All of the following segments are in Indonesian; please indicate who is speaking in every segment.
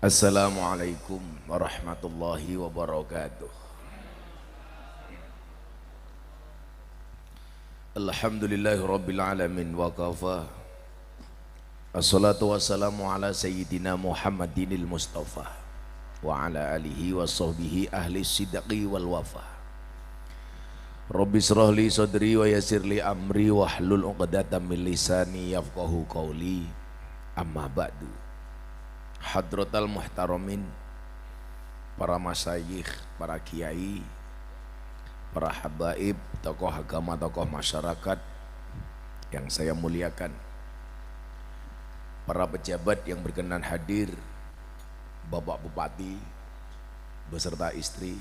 Speaker 1: Assalamualaikum warahmatullahi wabarakatuh. Alhamdulillahi rabbil alamin wa kafa. Assalatu wassalamu ala sayyidina Muhammadinil Mustafa wa ala alihi wa sahbihi ahli sidqi wal wafa. Rabbi israh li sadri wa yassir li amri wahlul 'uqdatam min lisani yafqahu qawli. Amma ba'du. Hadratal muhtaramin, para masyayikh, para kiai, para habaib, tokoh agama, tokoh masyarakat yang saya muliakan, para pejabat yang berkenan hadir, Bapak Bupati beserta istri.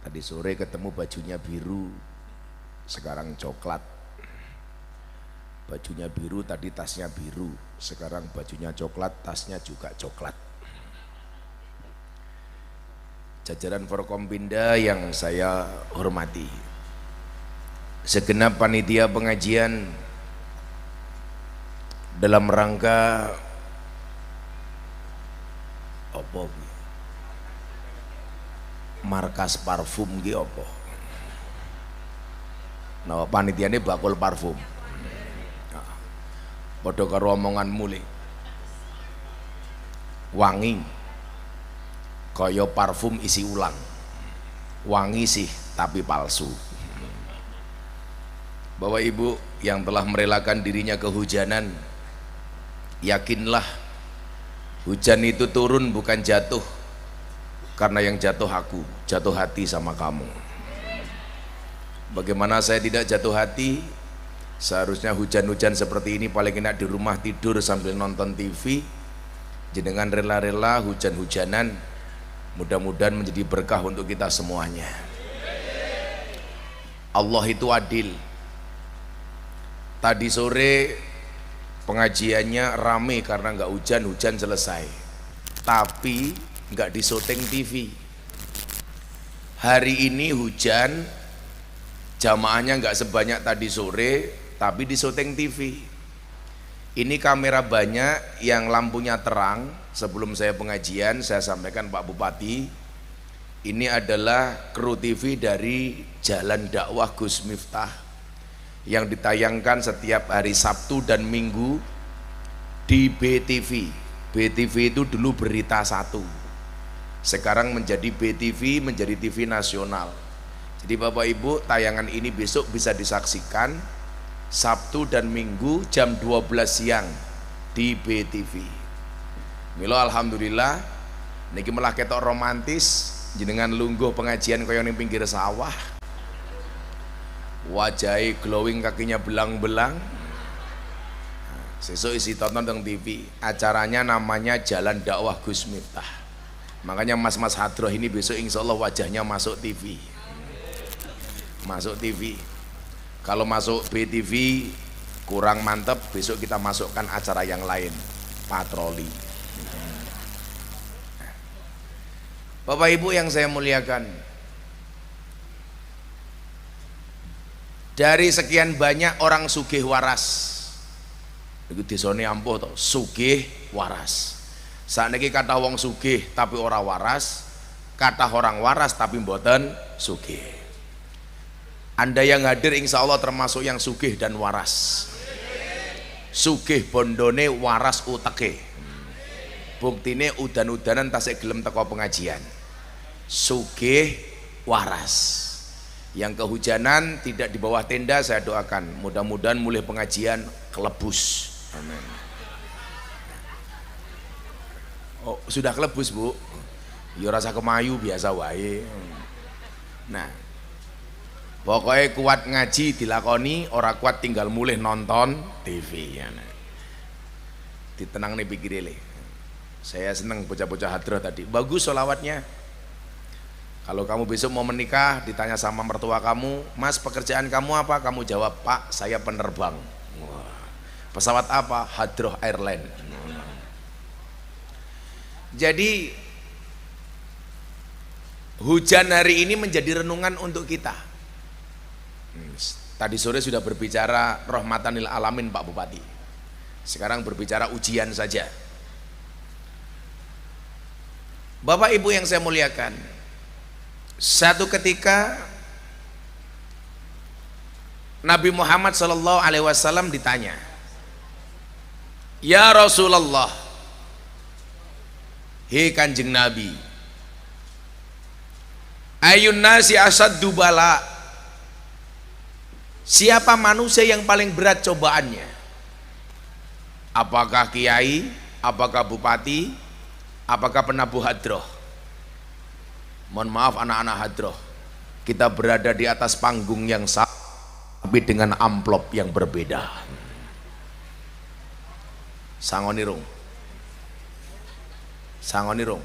Speaker 1: Tadi sore ketemu bajunya biru, sekarang coklat. Bajunya biru, tadi tasnya biru, sekarang bajunya coklat, tasnya juga coklat. Jajaran Forkompinda yang saya hormati, segenap panitia pengajian dalam rangka apa? Markas parfum ki apa? Nah, panitiane bakul parfum. Padha karo omongan mulih. Wangi kaya parfum isi ulang. Wangi sih tapi palsu. Bapak Ibu yang telah merelakan dirinya kehujanan, yakinlah hujan itu turun bukan jatuh karena yang jatuh aku, jatuh hati sama kamu. Bagaimana saya tidak jatuh hati? Seharusnya hujan-hujan seperti ini paling enak di rumah tidur sambil nonton TV. Jenengan rela-rela hujan-hujanan, mudah-mudahan menjadi berkah untuk kita semuanya. Allah itu adil. Tadi sore pengajiannya rame karena nggak hujan, hujan selesai. Tapi nggak di syuting TV. Hari ini hujan, jamaahnya nggak sebanyak tadi sore, tapi di syuting TV. Ini kamera banyak yang lampunya terang. Sebelum saya pengajian, saya sampaikan Pak Bupati, ini adalah kru TV dari Jalan Dakwah Gus Miftah yang ditayangkan setiap hari Sabtu dan Minggu di BTV. BTV itu dulu Berita Satu, sekarang menjadi BTV, menjadi TV nasional. Jadi Bapak Ibu, tayangan ini besok bisa disaksikan Sabtu dan Minggu jam 12 siang di BTV. Milo alhamdulillah niki malah ketok romantis, jenengan lungguh pengajian kaya ning pinggir sawah. Wajahnya glowing, kakinya belang-belang. Sesuk isi tonton teng TV. Acaranya namanya Jalan Dakwah Gus Miftah. Makanya mas-mas hadroh ini besok insya Allah wajahnya masuk TV. Masuk TV. Kalau masuk BTV kurang mantep, besok kita masukkan acara yang lain, patroli. Bapak Ibu yang saya muliakan, dari sekian banyak orang sugih waras, itu desane ampuh to, sugih waras. Sakniki kata wong sugih tapi ora waras, kata orang waras tapi mboten sugih. Anda yang hadir insya Allah termasuk yang sugih dan waras. Sugih bondone, waras uteke. Buktine udan-udanan tasik gelem teko pengajian. Sugih waras. Yang kehujanan tidak di bawah tenda, saya doakan mudah-mudahan mulai pengajian kelebus. Amin. Oh, sudah kelebus Bu? Ya rasa kemayu biasa wae. Nah, pokoknya kuat ngaji dilakoni, ora kuat tinggal mulih nonton TV ya. Ditenang nih pikir le. Saya seneng bocah-bocah hadrah tadi. Bagus sholawatnya. Kalau kamu besok mau menikah, ditanya sama mertua kamu, Mas pekerjaan kamu apa? Kamu jawab, Pak saya penerbang. Wah. Pesawat apa? Hadroh Airline. Jadi hujan hari ini menjadi renungan untuk kita. Tadi sore sudah berbicara rahmatan lil alamin Pak Bupati. Sekarang berbicara ujian saja. Bapak Ibu yang saya muliakan, satu ketika Nabi Muhammad SAW ditanya, "Ya Rasulullah, hei Kanjeng Nabi, ayun nasi asaddu bala, siapa manusia yang paling berat cobaannya? Apakah kiai, apakah bupati, apakah penabuh hadroh?" Mohon maaf anak-anak hadroh, kita berada di atas panggung yang sama tapi dengan amplop yang berbeda. Sangonirung, sangonirung,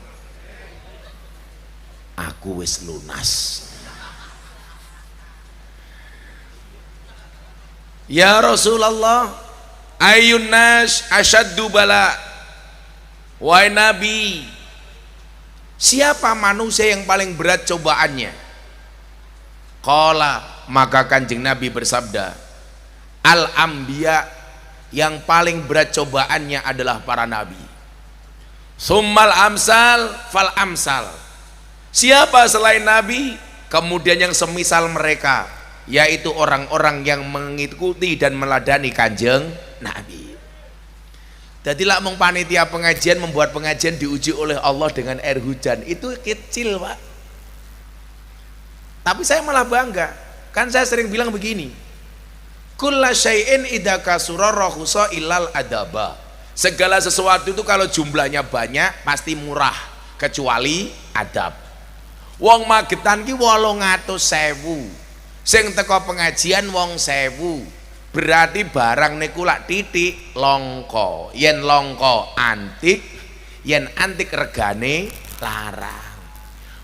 Speaker 1: aku wis lunas. Ya Rasulullah, ayun nas asyaddu bala, wahai Nabi, siapa manusia yang paling berat cobaannya? Qala, maka Kanjeng Nabi bersabda, al-anbiya, yang paling berat cobaannya adalah para nabi. Summal amsal fal amsal, siapa selain nabi? Kemudian yang semisal mereka, yaitu orang-orang yang mengikuti dan meladani Kanjeng Nabi. Jadi lah mong panitia pengajian membuat pengajian diuji oleh Allah dengan air hujan, itu kecil Pak. Tapi saya malah bangga, kan saya sering bilang begini, kulla syai'in idza kasura rahusa illal adaba, segala sesuatu itu kalau jumlahnya banyak pasti murah kecuali adab. Wong Magetan ki 800.000, sing teko pengajian wong 1000, berarti barang niku lak titik longko, yen longko antik, yen antik regane larang.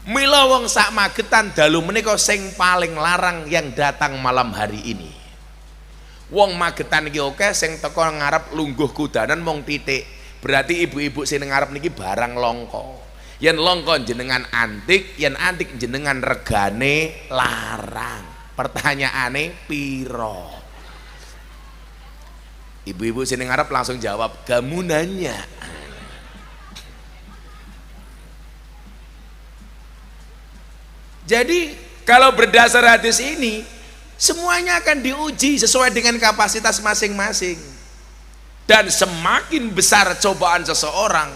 Speaker 1: Mila wong sak Magetan dalu menika sing paling larang yang datang malam hari ini. Wong Magetan iki oke, sing teko ngarep lungguh kudanan mung titik, berarti ibu-ibu sing ngarep niki barang longko. Yen longko jenengan antik, yen antik jenengan regane larang. Pertanyaane piro? Ibu-ibu sini ngarep langsung jawab, gamunannya. Jadi kalau berdasar hadis ini, semuanya akan diuji sesuai dengan kapasitas masing-masing. Dan semakin besar cobaan seseorang,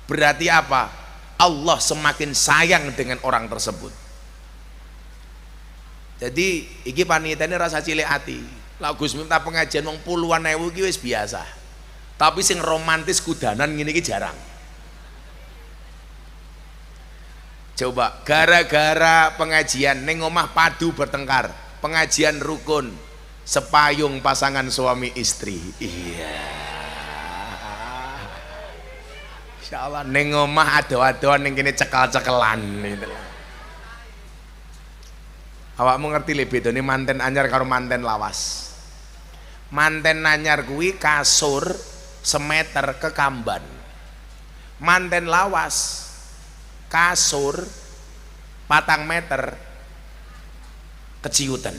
Speaker 1: berarti apa? Allah semakin sayang dengan orang tersebut. Jadi iki panitia ini rasa cilik hati. Lah Gus minta pengajian wong puluhan ewu iki wis biasa. Tapi sing romantis kudanan ngene iki jarang. Coba gara-gara pengajian ning omah padu bertengkar, pengajian rukun, sepayung pasangan suami istri. Iya. Insyaallah ning omah ado-adoan ning kene cekal-cekelan gitu. Awakmu ngerti le bedane manten anyar karo manten lawas. Manten anyar kuwi kasur semeter kekamban. Manten lawas kasur 4 meter keciutan.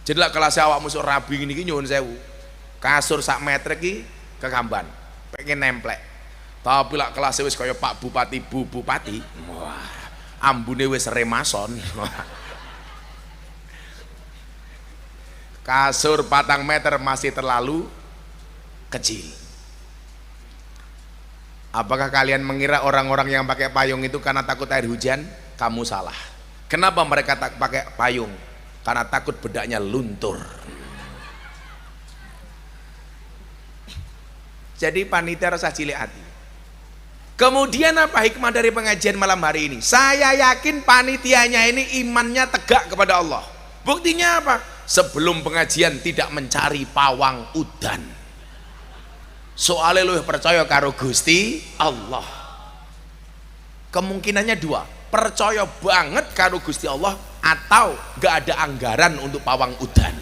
Speaker 1: Jadi lah kelas awakmu sok rabi ngene iki nyuwun sewu. Kasur sak meter iki kekamban. Pengen nemplek. Tapi lah kelas wis kaya Pak Bupati, Bu Bupati. Wah, ambune wis remason. Kasur 4 meter masih terlalu kecil. Apakah kalian mengira orang-orang yang pakai payung itu karena takut air hujan? Kamu salah. Kenapa mereka tak pakai payung? Karena takut bedaknya luntur. Jadi panitia rasa cilik hati. Kemudian apa hikmah dari pengajian malam hari ini? Saya yakin panitianya ini imannya tegak kepada Allah. Buktinya apa? Sebelum pengajian tidak mencari pawang udan. Soalnya lu percaya karo Gusti Allah. Kemungkinannya 2, percaya banget karo Gusti Allah atau gak ada anggaran untuk pawang udan,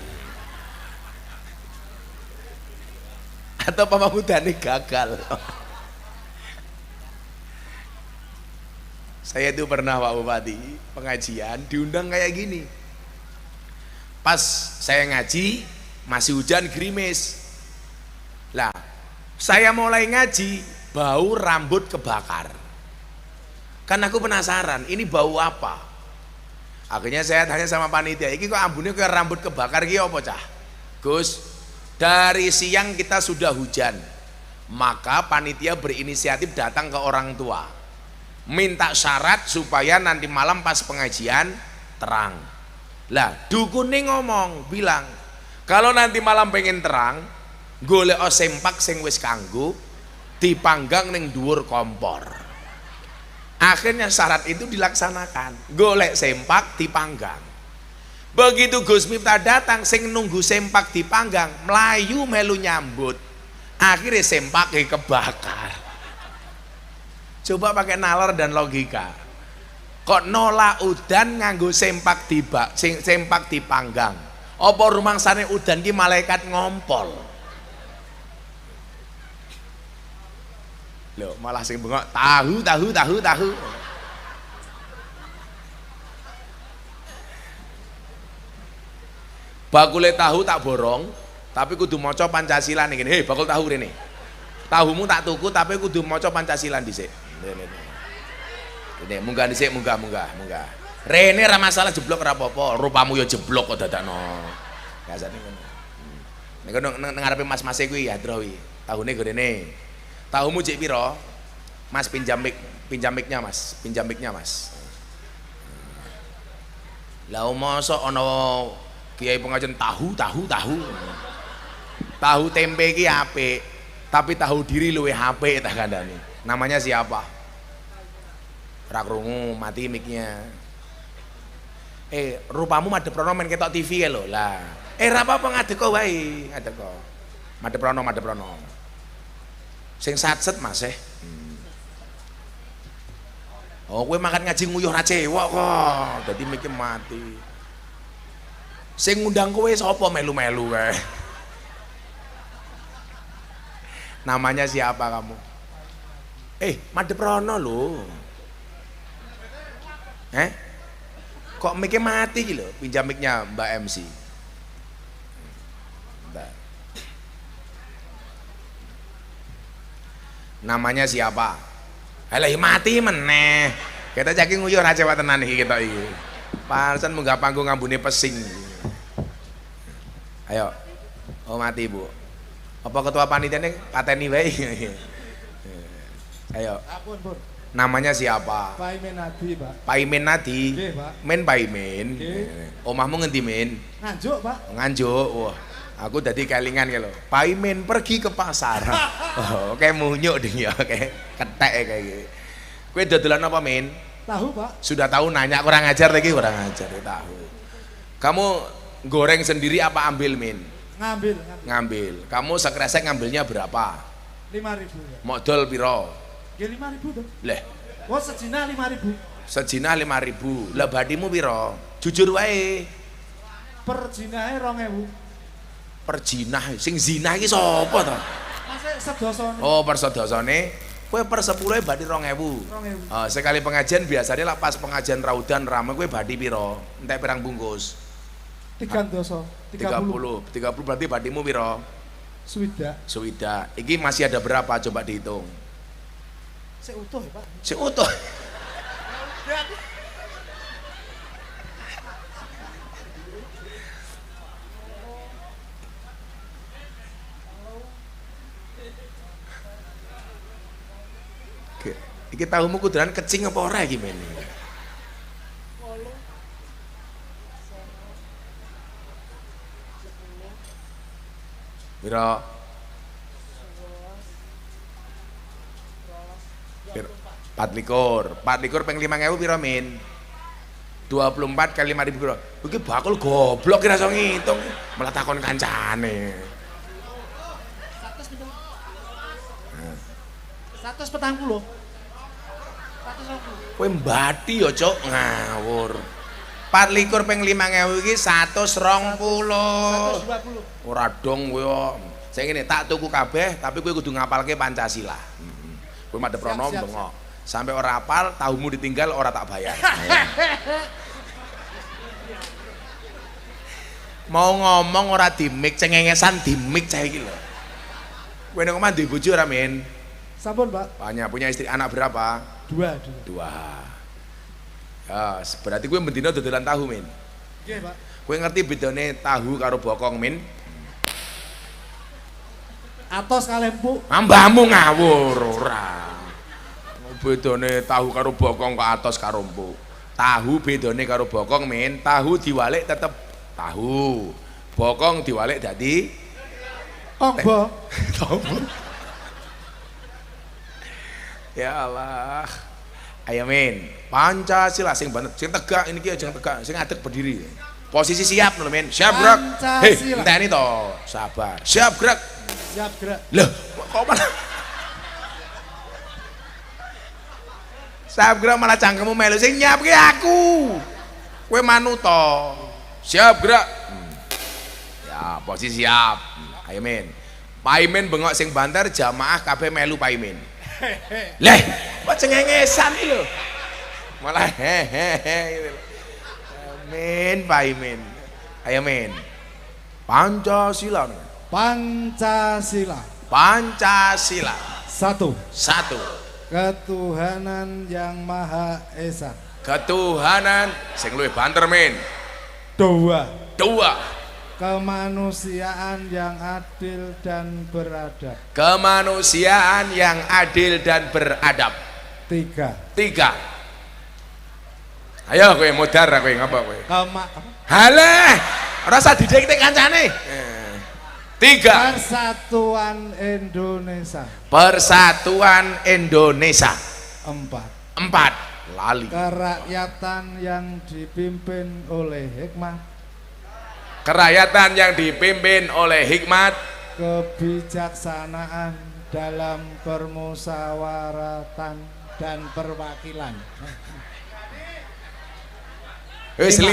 Speaker 1: atau pawang udannya gagal. Saya itu pernah Pak Bupati pengajian diundang kayak gini. Pas saya ngaji masih hujan gerimis. Lah saya mulai ngaji, bau rambut kebakar. Kan aku penasaran, ini bau apa? Akhirnya saya tanya sama panitia, ini kok ambune kayak rambut kebakar gitu apa cah? Gus, dari siang kita sudah hujan, maka panitia berinisiatif datang ke orang tua, minta syarat supaya nanti malam pas pengajian terang. Lah dukune ngomong bilang, kalau nanti malam pengen terang, golek sempak sing wis kanggo dipanggang ning dhuwur kompor. Akhirnya syarat itu dilaksanakan, golek sempak dipanggang. Begitu Gus Miftah datang, sing nunggu sempak dipanggang melayu melu nyambut, akhirnya sempaknya kebakar. Coba pakai nalar dan logika, kok nolak udan nganggo sempak sempak dipanggang, apa rumangsane udan ki malaikat ngompol. Loh, malah sing bengok tahu. Bakule tahu tak borong, tapi kudu maca Pancasila nih. Hei, bakul tahu rene. Tahumu tak tuku tapi kudu maca Pancasila dhisik. Ini munggah dhisik, munggah. Rene ra masalah jeblok ora apa-apa, rupamu ya jeblok kok dadakno. Biasane ngono. Nek nang ngarepe mas-mase kuwi ya Dro kuwi. Tahune gorene. Tahumu cek piro? Mas pinjam mic-nya Mas, Lah mosok ana kiai pengajian tahu. Tahu tempe ki apik, tapi tahu diri luwe apik tak kandhani. Namanya siapa? Ora krungu, mati mic-nya. Rupamu madhep rono men ketok TV ya lho. Lah, ra apa-apa ngadeko wae, ngadeko. Madhep rono. Sing satset Mas Oh, kowe makan ngaji nguyuh ra cewek kok. Dadi mikir mati. Sing ngundang kowe sapa melu-melu kae? Namanya siapa kamu? Madhep rono lho. Kok mikir mati iki lho, pinjam mic-nya Mbak MC. Namanya siapa? Alah mati meneh. Kita caki nguyuh ra cewek tenan iki kita iki. Pantesan munggah panggung ngambune pesing. Ayo. Oh mati Bu. Apa ketua panitia ini pateni wae. Ayo. Pun. Namanya siapa?
Speaker 2: Paimin Nadi, Pak.
Speaker 1: Paimin Nadi.
Speaker 2: Nggih, Pak.
Speaker 1: Men Paimin. Omahmu ngendi, Min?
Speaker 2: Nganjuk, Pak.
Speaker 1: Nganjuk. Wah. Aku dadi kelingan ki lho. Paimin pergi ke pasar. Oh, kayak munyuk ding ya, kayak ketek kayak gitu. Kowe dodolan apa, Min?
Speaker 2: Tahu, Pak.
Speaker 1: Sudah tahu nanya kurang ajar lagi, kurang ajar tahu. Kamu goreng sendiri apa ambil, Min? Ngambil. Kamu sekresek ngambilnya berapa?
Speaker 2: 5.000 ya.
Speaker 1: Modal piro?
Speaker 2: Ya 5.000 tuh.
Speaker 1: Leh.
Speaker 2: Oh, sejina 5.000.
Speaker 1: Sejina 5.000. Lah badimu piro? Jujur wae.
Speaker 2: Per jinahe 2.000.
Speaker 1: Per jinah, sing zina iki sapa to?
Speaker 2: Masih sedosone.
Speaker 1: Oh, per sedosone. Kowe per 10 badhe 2.000.
Speaker 2: 2.000.
Speaker 1: Sekali pengajian biasanya lah pas pengajian raudan rame kowe badhe piro? Entek pirang bungkus?
Speaker 2: 3 doso.
Speaker 1: 30 berarti badimu piro? Suwida. Iki masih ada berapa coba dihitung?
Speaker 2: Sik utuh ya, Pak.
Speaker 1: Sik utuh. Iki tahumu kuduran kecing apa ora iki men? Piro? 24 peng 5.000 piro min? 24 kali 5.000 piro? Iki bakul goblok kira iso ngitung, malah takon kancane.
Speaker 2: 140.
Speaker 1: Kowe mbati ya cuk ngawur. 24 peng 5.000 iki 120.
Speaker 2: 120.
Speaker 1: Ora dong kowe kok. Sing ngene tak tuku kabeh tapi kowe kudu ngapalke Pancasila. Kowe madhep rono bengok. Sampai ora apal, tahumu ditinggal ora tak bayar. Mau ngomong ora di mic, cengengesan di mic cah iki lho. Kowe nek omah duwe bojo ora, Min?
Speaker 2: Sampun, Pak.
Speaker 1: Banyak. Punya istri, anak berapa?
Speaker 2: 2.
Speaker 1: 2. Ya, berarti gue bendino dodolan tahu, Min.
Speaker 2: Nggih, Pak.
Speaker 1: Gue ngerti bedane tahu karo bokong, Min.
Speaker 2: Atos kalih empuk.
Speaker 1: Mbahmu ngawur ora. Bedane tahu karo bokong kok atos karo empuk. Tahu bedane karo bokong, Min. Tahu diwalik tetep tahu. Bokong diwalik dadi
Speaker 2: Tombo.
Speaker 1: tombo. Ya Allah. Ayo, Min. Pancasila sing banget, sing tegak ini ki aja tegak, sing ngadeg berdiri. Posisi siap lho, Min. Siap gerak. Hei, enteni to. Sabar. Siap gerak.
Speaker 2: Siap gerak.
Speaker 1: Loh, kok malah siap gerak malah cangkemmu melu sing nyiapke aku. Kowe manut to. Siap gerak. Ya, posisi siap. Ayo, Min. Paimin bengok sing banter jamaah kabeh melu paimin. Leh, kok cengengesan iki lho. Malah hehehe. Min, paimin. Ayo, Min. Pancasila.
Speaker 2: Pancasila.
Speaker 1: Pancasila.
Speaker 2: 1.
Speaker 1: 1.
Speaker 2: Ketuhanan yang Maha Esa.
Speaker 1: Ketuhanan sing luwih banter, Min.
Speaker 2: 2.
Speaker 1: 2.
Speaker 2: Kemanusiaan yang adil dan beradab.
Speaker 1: Kemanusiaan yang adil dan beradab.
Speaker 2: 3.
Speaker 1: 3. Ayo kowe modar kowe ngapa kowe? Halah, ora usah didikte kancane. 3.
Speaker 2: Persatuan Indonesia.
Speaker 1: Persatuan Indonesia.
Speaker 2: 4.
Speaker 1: 4. Lali.
Speaker 2: Kerakyatan yang dipimpin oleh hikmah.
Speaker 1: Kerakyatan yang dipimpin oleh hikmat.
Speaker 2: Kebijaksanaan dalam permusyawaratan dan perwakilan.
Speaker 1: Wis 5.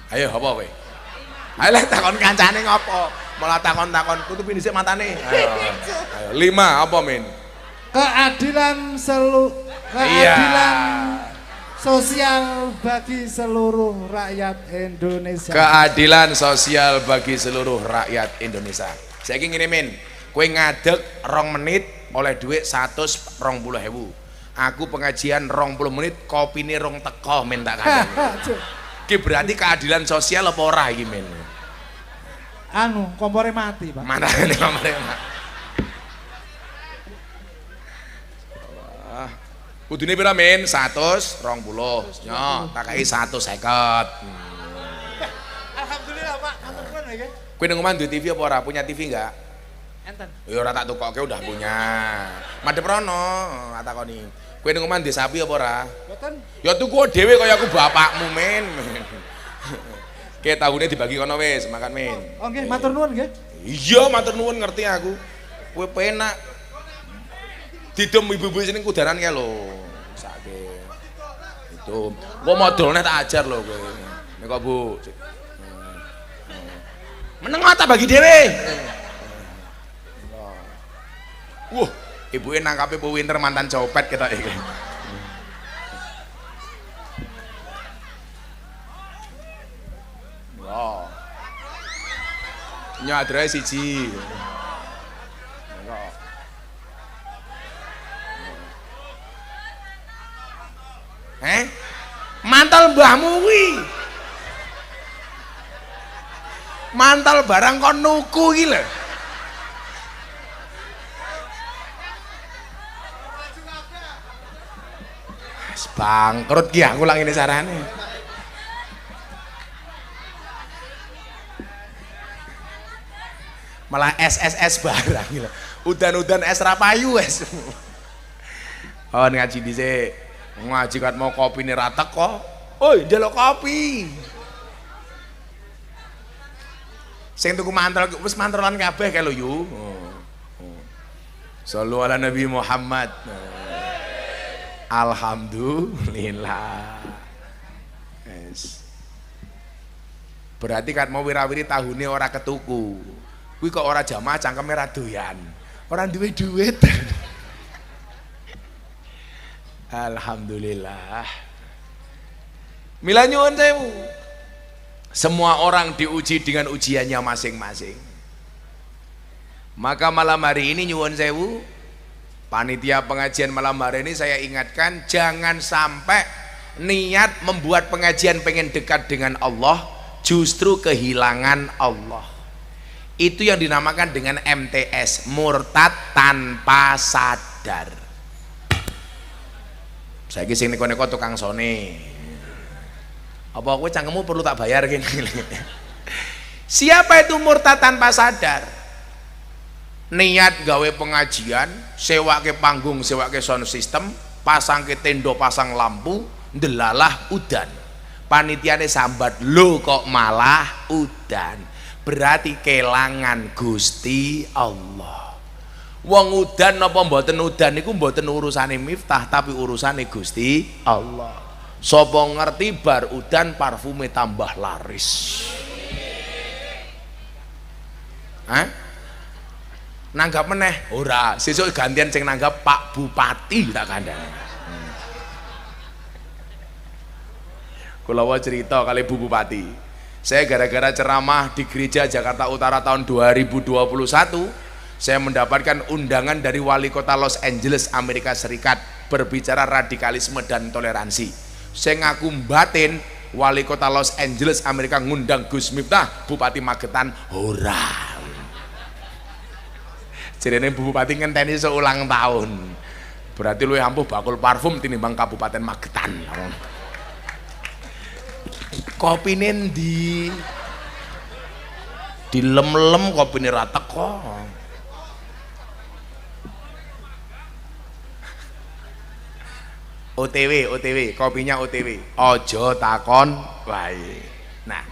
Speaker 1: Ayo apa kowe? Ayo takon kancane ngopo? Malah takon-takon tutupi dhisik matane. Ayo 5 apa, Min?
Speaker 2: Keadilan sosial bagi seluruh rakyat Indonesia.
Speaker 1: Keadilan sosial bagi seluruh rakyat Indonesia. Saiki ngene, Min. Kowe ngadeg 2 menit oleh duit 120.000. Aku pengajian 20 menit kopine rong teko, Min, tak kandhani. Ki berarti keadilan sosial apa ora iki, Min?
Speaker 2: Anu, kompore mati, Pak.
Speaker 1: Mana ini kompore mati? Kudune pira, Min? 120. Yo, tak kei 150.
Speaker 2: Alhamdulillah, Pak. Matur nuwun nggih.
Speaker 1: Kowe nang omah duwe TV apa ora? Punya TV enggak?
Speaker 2: Enten.
Speaker 1: Ya ora tak tukokke udah punya. Madhep rono, tak takoni. Kowe nang omah duwe sapi apa ora?
Speaker 2: Mboten.
Speaker 1: Ya tuku dhewe kaya aku bapakmu, Min. Kayak tahunnya dibagi kono wis, makan, Min.
Speaker 2: Oh nggih, matur nuwun nggih.
Speaker 1: Iya, matur nuwun, ngerti aku. Kowe penak. Didem ibu-ibu sini kudaran kae lho. Sakit. Itu. Kok modalnya tak ajar lho kowe. Nek kok, Bu. Meneng tak bagi dhewe. Wah, ibuke nangkape Bu Winter mantan copet ketok iki. Wah. Nyadre siji. Mantel mbahmu kuwi. Mantel barang kon nuku iki lho. Wis bangkrut ki aku lak ngene carane. Malah SSS barang iki lho. Udan-udan es rapayu wis. Oh ngaji dhisik. Ngaji kan mau kopi nih rata kok. Oi, njaluk kopi. Sing tuku mantel wis mantelan kabeh kae lho yu. Shallu ala Nabi Muhammad. Alhamdulillah. Yes. Berarti kan mau wirawiri tahune ora ketuku. Kuwi kok ora jamaah cangkeme ra doyan. Ora duwe duit. Alhamdulillah. Mila nyuwun sewu. Semua orang diuji dengan ujiannya masing-masing. Maka malam hari ini nyuwun sewu, Panitia pengajian malam hari ini saya ingatkan, jangan sampai niat membuat pengajian pengen dekat dengan Allah justru kehilangan Allah. Itu yang dinamakan dengan MTS, murtad tanpa sadar. Saya sing neko-neko tukang sone. Apa kowe cangkemmu perlu tak bayar gini? Siapa itu murtad tanpa sadar? Niat gawe pengajian, sewake panggung, sewake sound system, pasang ke tendo, pasang lampu, ndelalah udan. Panitiane sambat, lo kok malah udan. Berarti kelangan Gusti Allah. Wong udan napa mboten udan niku mboten urusane Miftah, tapi urusane Gusti Allah. Sapa ngerti bar udan parfume tambah laris. Hah? Nanggap meneh ora, sesuk gantian sing nanggap Pak Bupati tak kandhani. Kula wae cerita kali Bu Bupati. Saya gara-gara ceramah di gereja Jakarta Utara tahun 2021, saya mendapatkan undangan dari wali kota Los Angeles Amerika Serikat berbicara radikalisme dan toleransi. Saya ngaku batin wali kota Los Angeles Amerika ngundang Gus Miftah, Bupati Magetan ora. Jadi Bu Bupati ngenteni seulang tahun. Berarti lu ampuh bakul parfum tinimbang Kabupaten Magetan. Kopi nendi dilem-lem kopi ini rata kok. OTW, kopinya OTW. Ojo takon wae. Nah,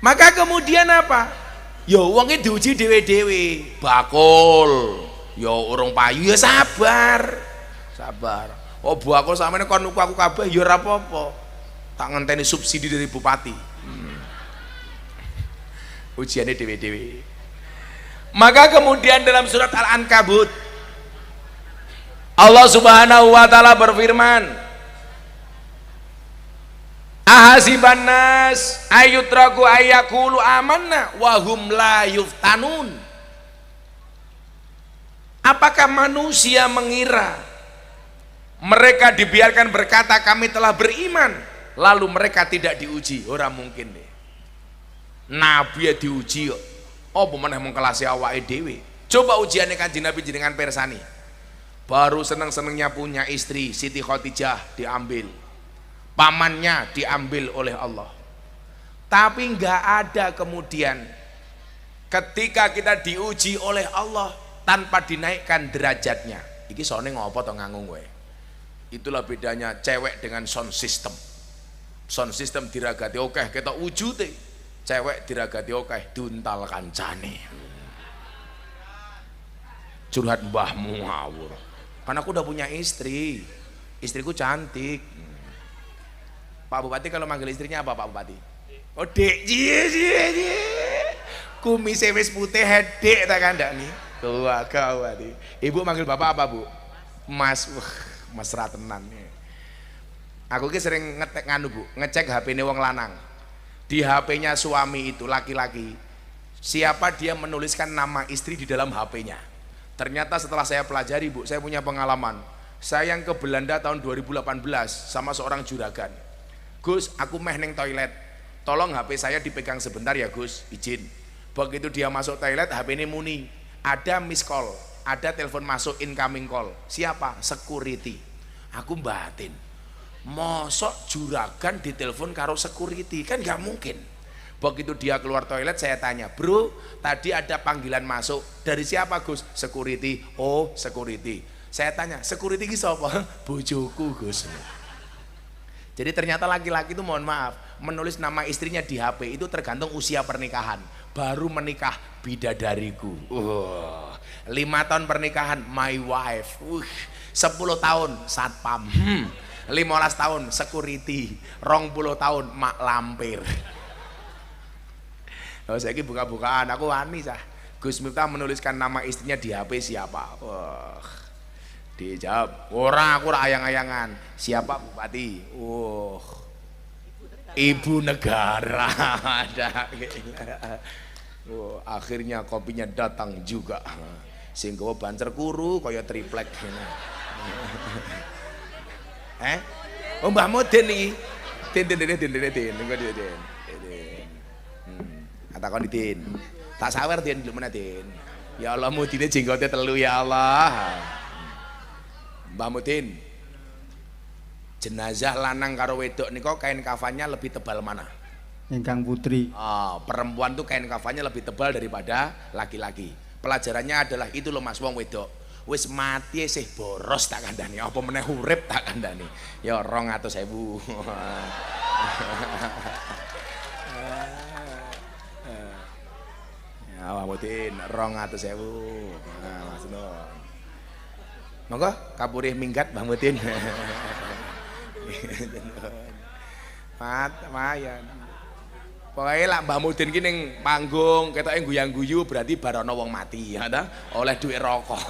Speaker 1: maka kemudian apa? Yo wonge diuji dewe-dewe, bakul, yo urung payu ya sabar. Oh bakul sampeyan kon nuku aku kabeh ya ora apa-apa. Tak ngenteni subsidi dari bupati. Ujiannya dewe-dewe. Maka kemudian dalam surat Al-Ankabut Allah Subhanahu wa taala berfirman, ahasiban nas ayutraku ayakulu amanna wahum la yuftanun. Apakah manusia mengira mereka dibiarkan berkata kami telah beriman lalu mereka tidak diuji? Ora mungkin deh. Nabi ya diuji kok. Apa meneh mung kelase awake dhewe. Coba ujiannya Kanjeng Nabi jenengan persani. Baru seneng-senengnya punya istri Siti Khadijah diambil. Pamannya diambil oleh Allah, tapi nggak ada kemudian ketika kita diuji oleh Allah tanpa dinaikkan derajatnya. Iki sone ngopo to ngangung kowe? Itulah bedanya cewek dengan sound system. Sound system diragati okeh kita wujute, cewek diragati okeh duntal kancane. Curhat mbahmu ngawur. Karena aku udah punya istri, istriku cantik. Pak Bupati kalau manggil istrinya apa Pak Bupati? Oh dek, kumisnya wis putih hedek tak kandani. Wah kau Bupati. Ibu manggil bapak apa Bu? Mas, mas ratenan. Aku ki sering ngetek nganu Bu, ngecek HP ini wong lanang. Di HP-nya suami itu laki-laki, siapa dia menuliskan nama istri di dalam HP-nya. Ternyata setelah saya pelajari Bu, saya punya pengalaman. Saya yang ke Belanda tahun 2018 sama seorang juragan. Gus, aku meh neng toilet, tolong HP saya dipegang sebentar ya Gus, izin. Begitu dia masuk toilet, HP ini muni, ada miss call, ada telepon masuk incoming call. Siapa? Security. Aku batin, mosok juragan ditelepon karo security, kan gak mungkin. Begitu dia keluar toilet, saya tanya, bro, tadi ada panggilan masuk, dari siapa Gus? Security. Oh security. Saya tanya, security ki sapa? Bojoku Gus. Jadi ternyata laki-laki itu mohon maaf menulis nama istrinya di HP itu tergantung usia pernikahan. Baru menikah bidadariku. 5 tahun pernikahan my wife. 10 tahun satpam. 15 tahun security. 20 tahun mak lampir. Oh, saya ini buka-bukaan aku wani sah. Gus Miftah menuliskan nama istrinya di HP siapa? Dijawab, orang aku ayang-ayangan. Siapa Bupati? Ibu negara. Ada. Akhirnya kopinya datang juga. Sing gawa bancer kuru kaya triplek ngene. Oh Mbah Mudin iki. Din. Engko Din. Takon Din. Tak sawer Din lho meneh Din. Ya Allah Mudine jenggote telu ya Allah. Mbah Mudin. Jenazah lanang karo wedok nika kain kafannya lebih tebal mana?
Speaker 3: Ingkang putri.
Speaker 1: Perempuan tuh kain kafannya lebih tebal daripada laki-laki. Pelajarannya adalah itu loh Mas wong wedok. Wis mati sih boros tak kandhani. Apa meneh urip tak kandhani. Ya 200.000. Ya Mudin 200.000. Nah, Mas Nur. Monggo kapurih minggat Mbah Mudin. Mayan. Pokoknya lah Mbah Mudin ki ning panggung ketoke guyang-guyu berarti barono wong mati ya ta, oleh duit rokok.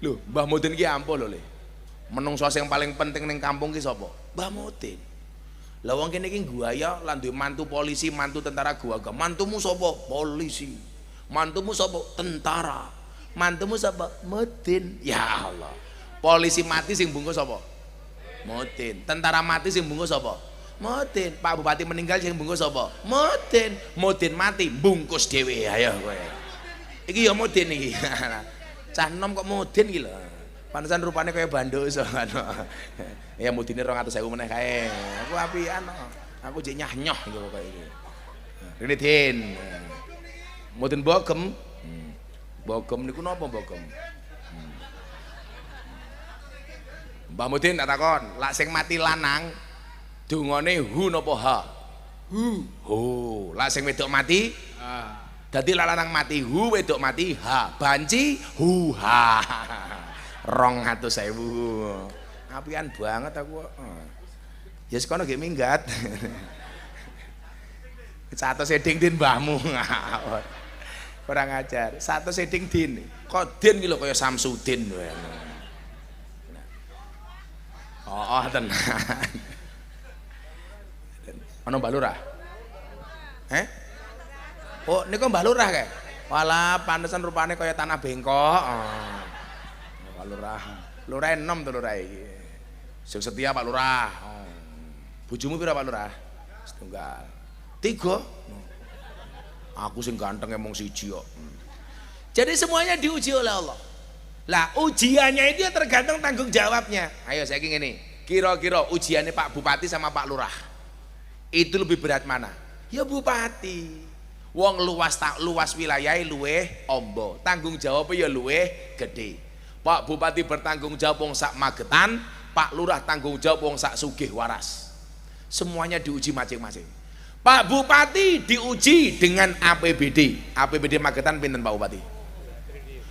Speaker 1: Lho, Mbah Mudin ki ampuh lho Le. Menungso sing paling penting ning kampung ki sapa? Mbah Mudin. Lah wong kene iki guaya lan duwe mantu polisi, mantu tentara guaga. Mantumu sapa? Polisi. Mantumu sapa? Tentara. Mantumu sapa? Mudin. Ya Allah. Polisi mati sing bungkus sapa? Mudin. Tentara mati sing bungkus sapa? Mudin. Pak Bupati meninggal sing bungkus sapa? Mudin. Mudin mati bungkus dhewe ayo kowe. Iki ya Mudin iki. Cah enom kok Mudin iki lho. Panesan rupane kaya banduk iso kan. Ya Mudine 200.000 meneh kae. Aku apian kok. Aku jek nyah-nyoh iki pokoke iki. Rene Din. Mudin bogem. Bogem niku napa bogem? Mbah Mudin tak takon, lak sing mati lanang dungane hu napa ha? Hu. Oh, lak sing wedok mati? Ha. Dadi lak lanang mati hu, wedok mati ha. Banci hu ha. 200.000. Apian banget aku kok. Ya sekono nggih minggat. Satu seding Din mbahmu ngawur. Kurang ajar. Satu seding Din. Kok Din ki lho kaya Samsudin wae. Tenan. Ono Mbak Lurah? Oh, niku Mbak Lurah kae. Walah, pantesan rupane kaya tanah bengkok. Mbak Lurah. Lurah 6 to Lurah iki. Sing setia Pak Lurah. Bojomu pira Pak Lurah? Setunggal. 3. Aku sing ganteng emang siji kok. Jadi semuanya diuji oleh Allah. Lah ujiannya itu ya tergantung tanggung jawabnya. Ayo saya ingin ini. Kira-kira ujiannya Pak Bupati sama Pak Lurah itu lebih berat mana? Ya Bupati. Wong luas wilayah luweh ombo. Tanggung jawabnya ya luweh gede. Pak Bupati bertanggung jawab wong sak Magetan, Pak Lurah tanggung jawab wong sak sugih waras. Semuanya diuji masing-masing. Pak Bupati diuji dengan APBD. APBD Magetan pinten Pak Bupati?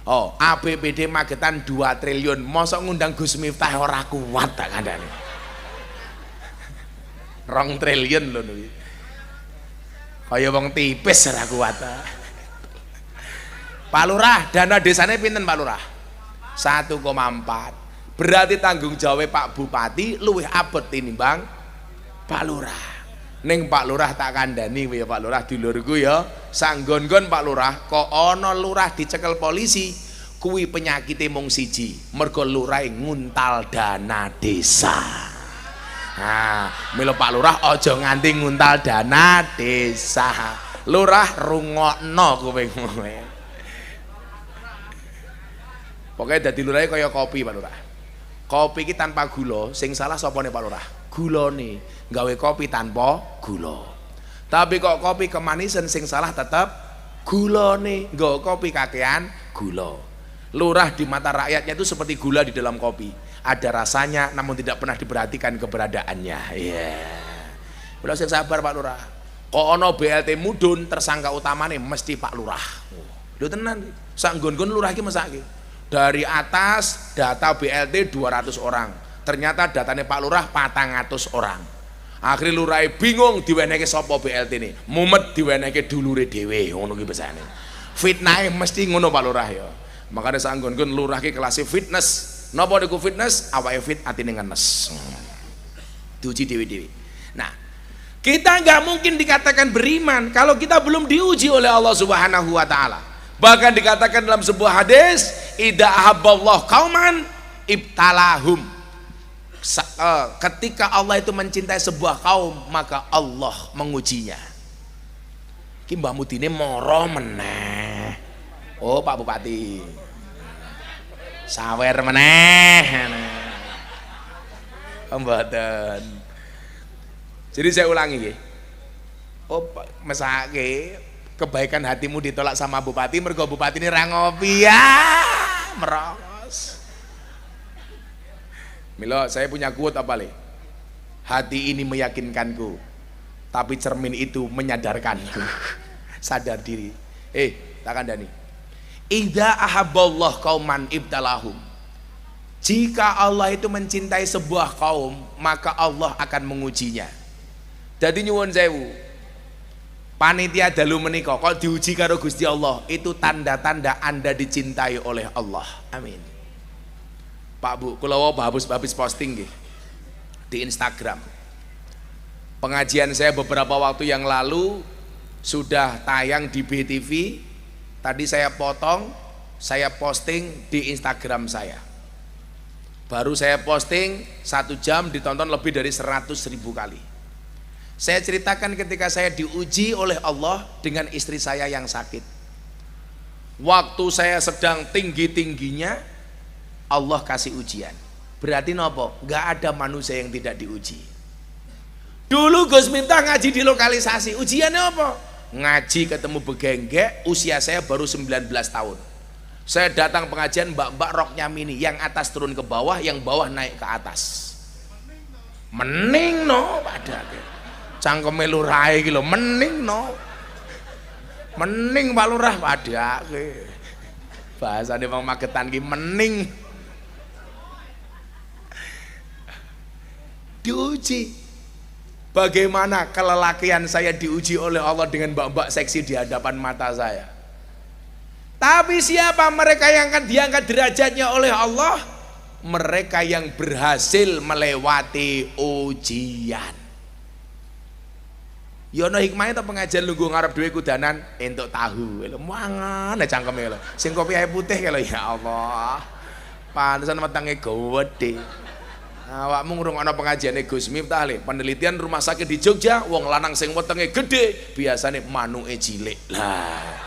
Speaker 1: Oh, APBD Magetan 2 triliun. Mosok ngundang Gus Miftah ora kuat tak kandhane. 2 triliun lho niki. Kaya wong tipis ora kuat. Pak Lurah, dana desane pinten Pak Lurah? 1,4. Berarti tanggung jawab Pak Bupati luwih abot tinimbang Pak Lurah. Ning Pak Lurah tak kandhani ya Pak Lurah dulurku ya. Sanggon-gon Pak Lurah kok ana lurah dicekel polisi kuwi penyakite mung siji. Mergo lurah nguntal dana desa. Nah, mila Pak Lurah aja nganti nguntal dana desa. Lurah rungokno kowe. Pokoke dadi lurahe kaya kopi Pak Lurah. Kopi iki tanpa gula, sing salah sapane Pak Lurah? Gulane. Gawe kopi tanpa gula. Tapi kok kopi kemanisan sing salah tetap gulane. Nggawa kopi kakean gula. Lurah di mata rakyatnya itu seperti gula di dalam kopi. Ada rasanya namun tidak pernah diperhatikan keberadaannya. Udah sing sabar Pak Lurah. Kok ono BLT mudhun tersangka utamane mesti Pak Lurah. Lho tenan. Sak nggon-nggon lurah iki mesake. Dari atas data BLT 200 orang. Ternyata datanya Pak Lurah 400 orang. Akhirnya lurah bingung diwenehke sapa BLT ini. Mumet diwenehke dulure dhewe ngono ki besane. Fitnahe mesti ngono Pak Lurah ya. Makanya sanggon-gon lurah ki kelas fitness. Napa niku fitness? Awake fit atine ngenes. Diuji dewi-dewi. Nah, kita nggak mungkin dikatakan beriman kalau kita belum diuji oleh Allah Subhanahu wa taala. Bahkan dikatakan dalam sebuah hadis, idza ahabballahu qauman ibtalahum. Ketika Allah itu mencintai sebuah kaum, maka Allah mengujinya. Ki Mbah Mudine moro meneh. Oh Pak Bupati. Sawer meneh. Mboten. Jadi saya ulangi nggih. Oh mesake kebaikan hatimu ditolak sama bupati mergo bupati ini ra ngopi ya. Meros. Milo, saya punya quote apa le? Hati ini meyakinkanku, tapi cermin itu menyadarkanku. Sadar diri. Tak kandani. Idza ahabballahu qauman ibtalahum. Jika Allah itu mencintai sebuah kaum, maka Allah akan mengujinya. Jadi nyuwun sewu, panitia dalu menika kok diuji karo Gusti Allah, itu tanda-tanda Anda dicintai oleh Allah. Amin. Pak Bu, kula habis posting nggih di Instagram. Pengajian saya beberapa waktu yang lalu sudah tayang di BTV. Tadi saya potong, saya posting di Instagram saya. Baru saya posting 1 jam ditonton lebih dari 100.000 kali. Saya ceritakan ketika saya diuji oleh Allah dengan istri saya yang sakit. Waktu saya sedang tinggi-tingginya, Allah kasih ujian. Berarti nopo? Gak ada manusia yang tidak diuji. Dulu Gus minta ngaji di lokalisasi. Ujiannya apa? Ngaji ketemu begenggek, usia saya baru 19 tahun. Saya datang pengajian, mbak-mbak roknya mini, yang atas turun ke bawah, yang bawah naik ke atas. Mening no, padahal cangkeme lurah iki lho, mening no. Mening Pak Lurah padahal. Bahasane wong Magetan ki mening. Diuji. Bagaimana kelelakian saya diuji oleh Allah dengan mbak-mbak seksi di hadapan mata saya. Tapi siapa mereka yang akan diangkat derajatnya oleh Allah? Mereka yang berhasil melewati ujian. Yono hikmahnya tak pengajian lungguh ngarep duwe kudanan entuk tahu. Lho mangan cangkeme lho. Sing kopi ae putih lho ya Allah. Pantesan wetenge gede. Awakmu ngrungokno pengajiane Gus Miftah le, penelitian rumah sakit di Jogja, wong lanang sing wetenge gede biasane manuke cilik. Lah.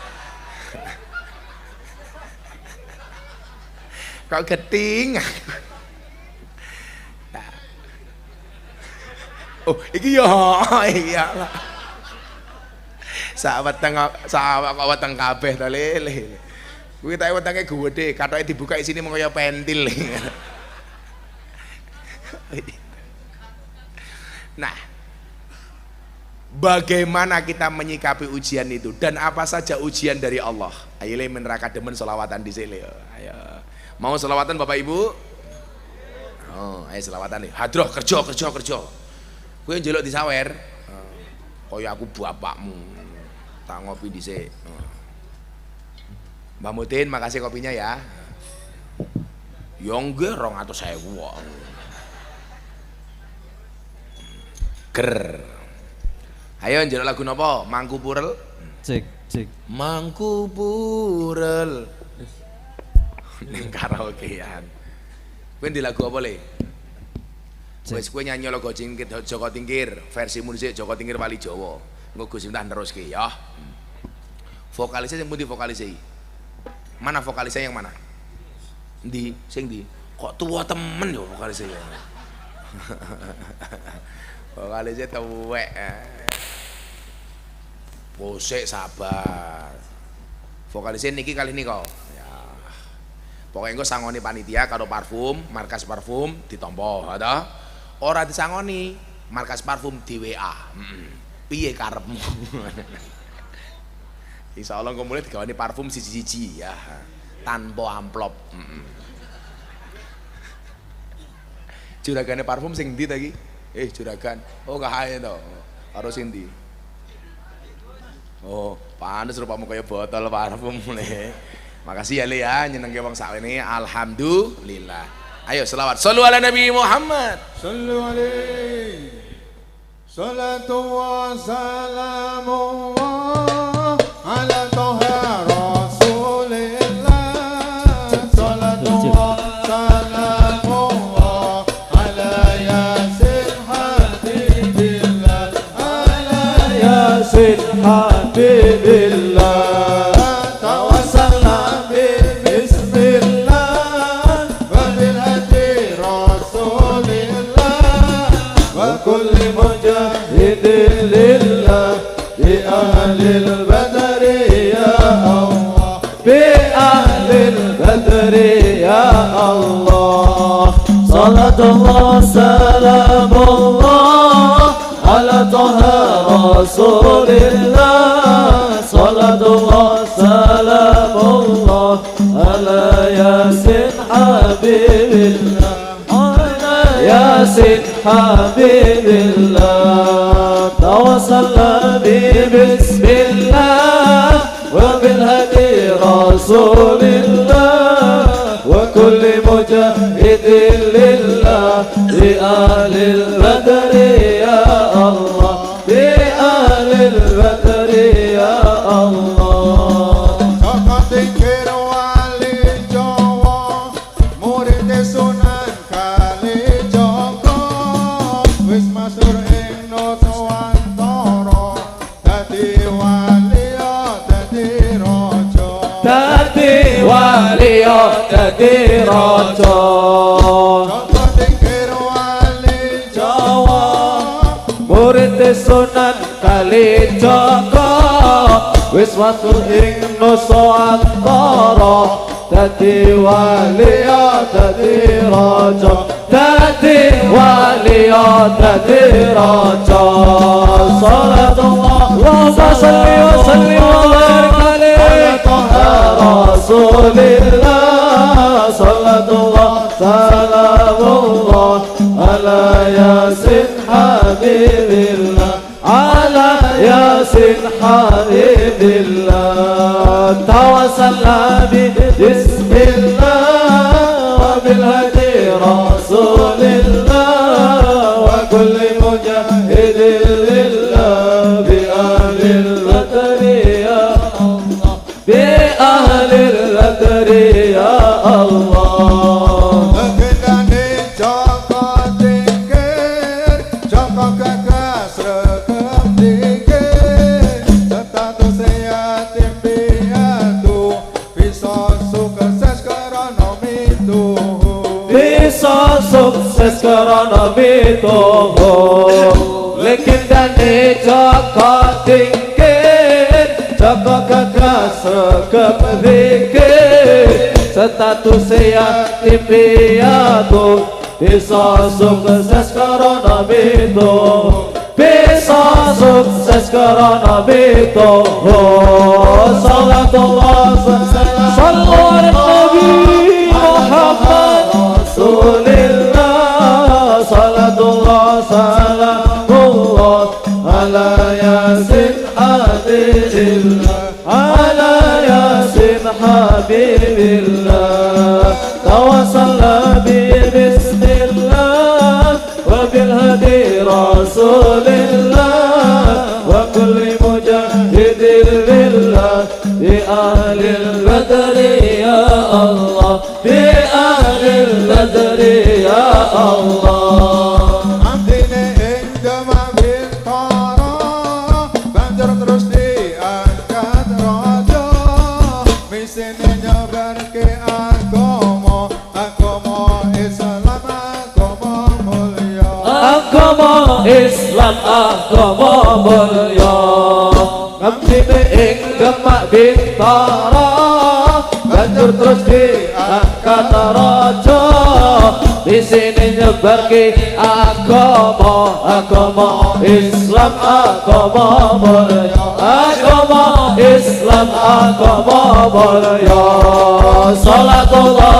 Speaker 1: Kok geting? Oh, iki ya iyalah. Sahabat kok weteng kabeh to lele. Kuwi tak wetenge gede, kathoke dibuka isine mung kaya pentil. Nah, bagaimana kita menyikapi ujian itu dan apa saja ujian dari Allah? Ayo le neraka demen selawatan di sini. Ayo. Mau selawatan Bapak Ibu? Oh, ayo selawatan nih. Hadroh kerja. Kowe njeluk disawer. Kaya aku bapakmu. Tak ngopi dhisik. Mbak Mutin, makasih kopinya ya. Ya nggih 200.000 kok. Ger. Ayo njeluk lagu napa? Mangku Purel.
Speaker 3: Cek.
Speaker 1: Mangku Purel. Ning karaokean. Kowe di lagu apa le? Wis kowe nyanyi lagu Joko Tingkir, versi musik Joko Tingkir Wali Jawa. Engko Gus Miftah neruske ya. Vokalisnya yang pundi vokalisnya? Mana vokalisnya yang mana? Ndi? Sing ndi? Kok tua temen ya vokalisnya ya. Vokalisnya tuwek. Bosek sabar. Vokalisnya niki kali ini kok. Pokoknya gue sangoni panitia karo parfum, markas parfum ditompo, ada? Orang disangoni markas parfum di WA. Piye karepmu? Insya Allah gue mulai digawani parfum siji-siji ya, tanpa amplop. Juragane parfum sing ndi tadi? Juragan. Oh kahae to. Karo sing ndi? Oh, panas rupamu kaya botol parfum nih. Makasih ya Le ya, nyenengke wong sak ini. Alhamdulillah. Ayo selawat. Shallu ala Nabi Muhammad.
Speaker 4: Shallu alaihi. Salatu wa salamu ala toha rasul.
Speaker 3: Yasin Habibillah tawassalna bismillah wa bil hadi Rasulillah wa kulli mujahidin lillah bi ahlil badri ya Allah bi ahlil badri ya Allah salatullah salamullah ala taha Rasulillah salatullah salamullah ala Yasin Habibillah ala Yasin Habibillah tawassalna bismillah wa bil hadi Rasulillah wa kulli mujahidin lillah bi ahlil badri ya Allah bi ahlil badri ya Allah
Speaker 4: Saka tingkir wali Jawa murid Sunan Kalijaga wis masyhur ing Nuswantara dadi wali dadi raja
Speaker 3: dadi wali dadi raja
Speaker 4: Saka tingkir wali
Speaker 3: Jawa murid Sunan Kalijaga wis matur ing Nuswantara dadi wali dadi raja dadi wali dadi raja salatullah wa sallim wa barik alaihi Rasulillah salatullah salamullah ala Yasin Habibillah ala Yasin Habibillah tawassalna bismillah wa bil hadi Rasulillah wa kulli mujahidin lillah bi ahlil badri ya Allah bi ahlil badri ya Allah
Speaker 4: Kendane Joko tingkir Joko gagas rekam tingkir Status yatim piatu bisa sukses karena mitu
Speaker 3: bisa sukses karena bitoho legendane Joko tingkir Joko gagas rekam tingkir status yatim piatu bisa sukses karena bitoho bisa sukses karena bitoho salatullah sallallahu Nabi Muhammad Rasulillah salatullah salamullah ala Yasin Habibillah ala Yasin Habibillah tawassalna bismillah wa bil hadi Rasulillah wa kulli mujahidin lillah bi ahlil badri ya Allah bi ahlil badri ya Allah
Speaker 4: Amdine ing Demak Bintara banjur terus diangkat raja misine nyebarke agama Islam agama mulya
Speaker 3: agama Islam agama mulya ngamdine ing Demak Bintara banjur terus diangkat raja di sini nyebarke agama Islam agama mulya agama Islam agama mulya salatullah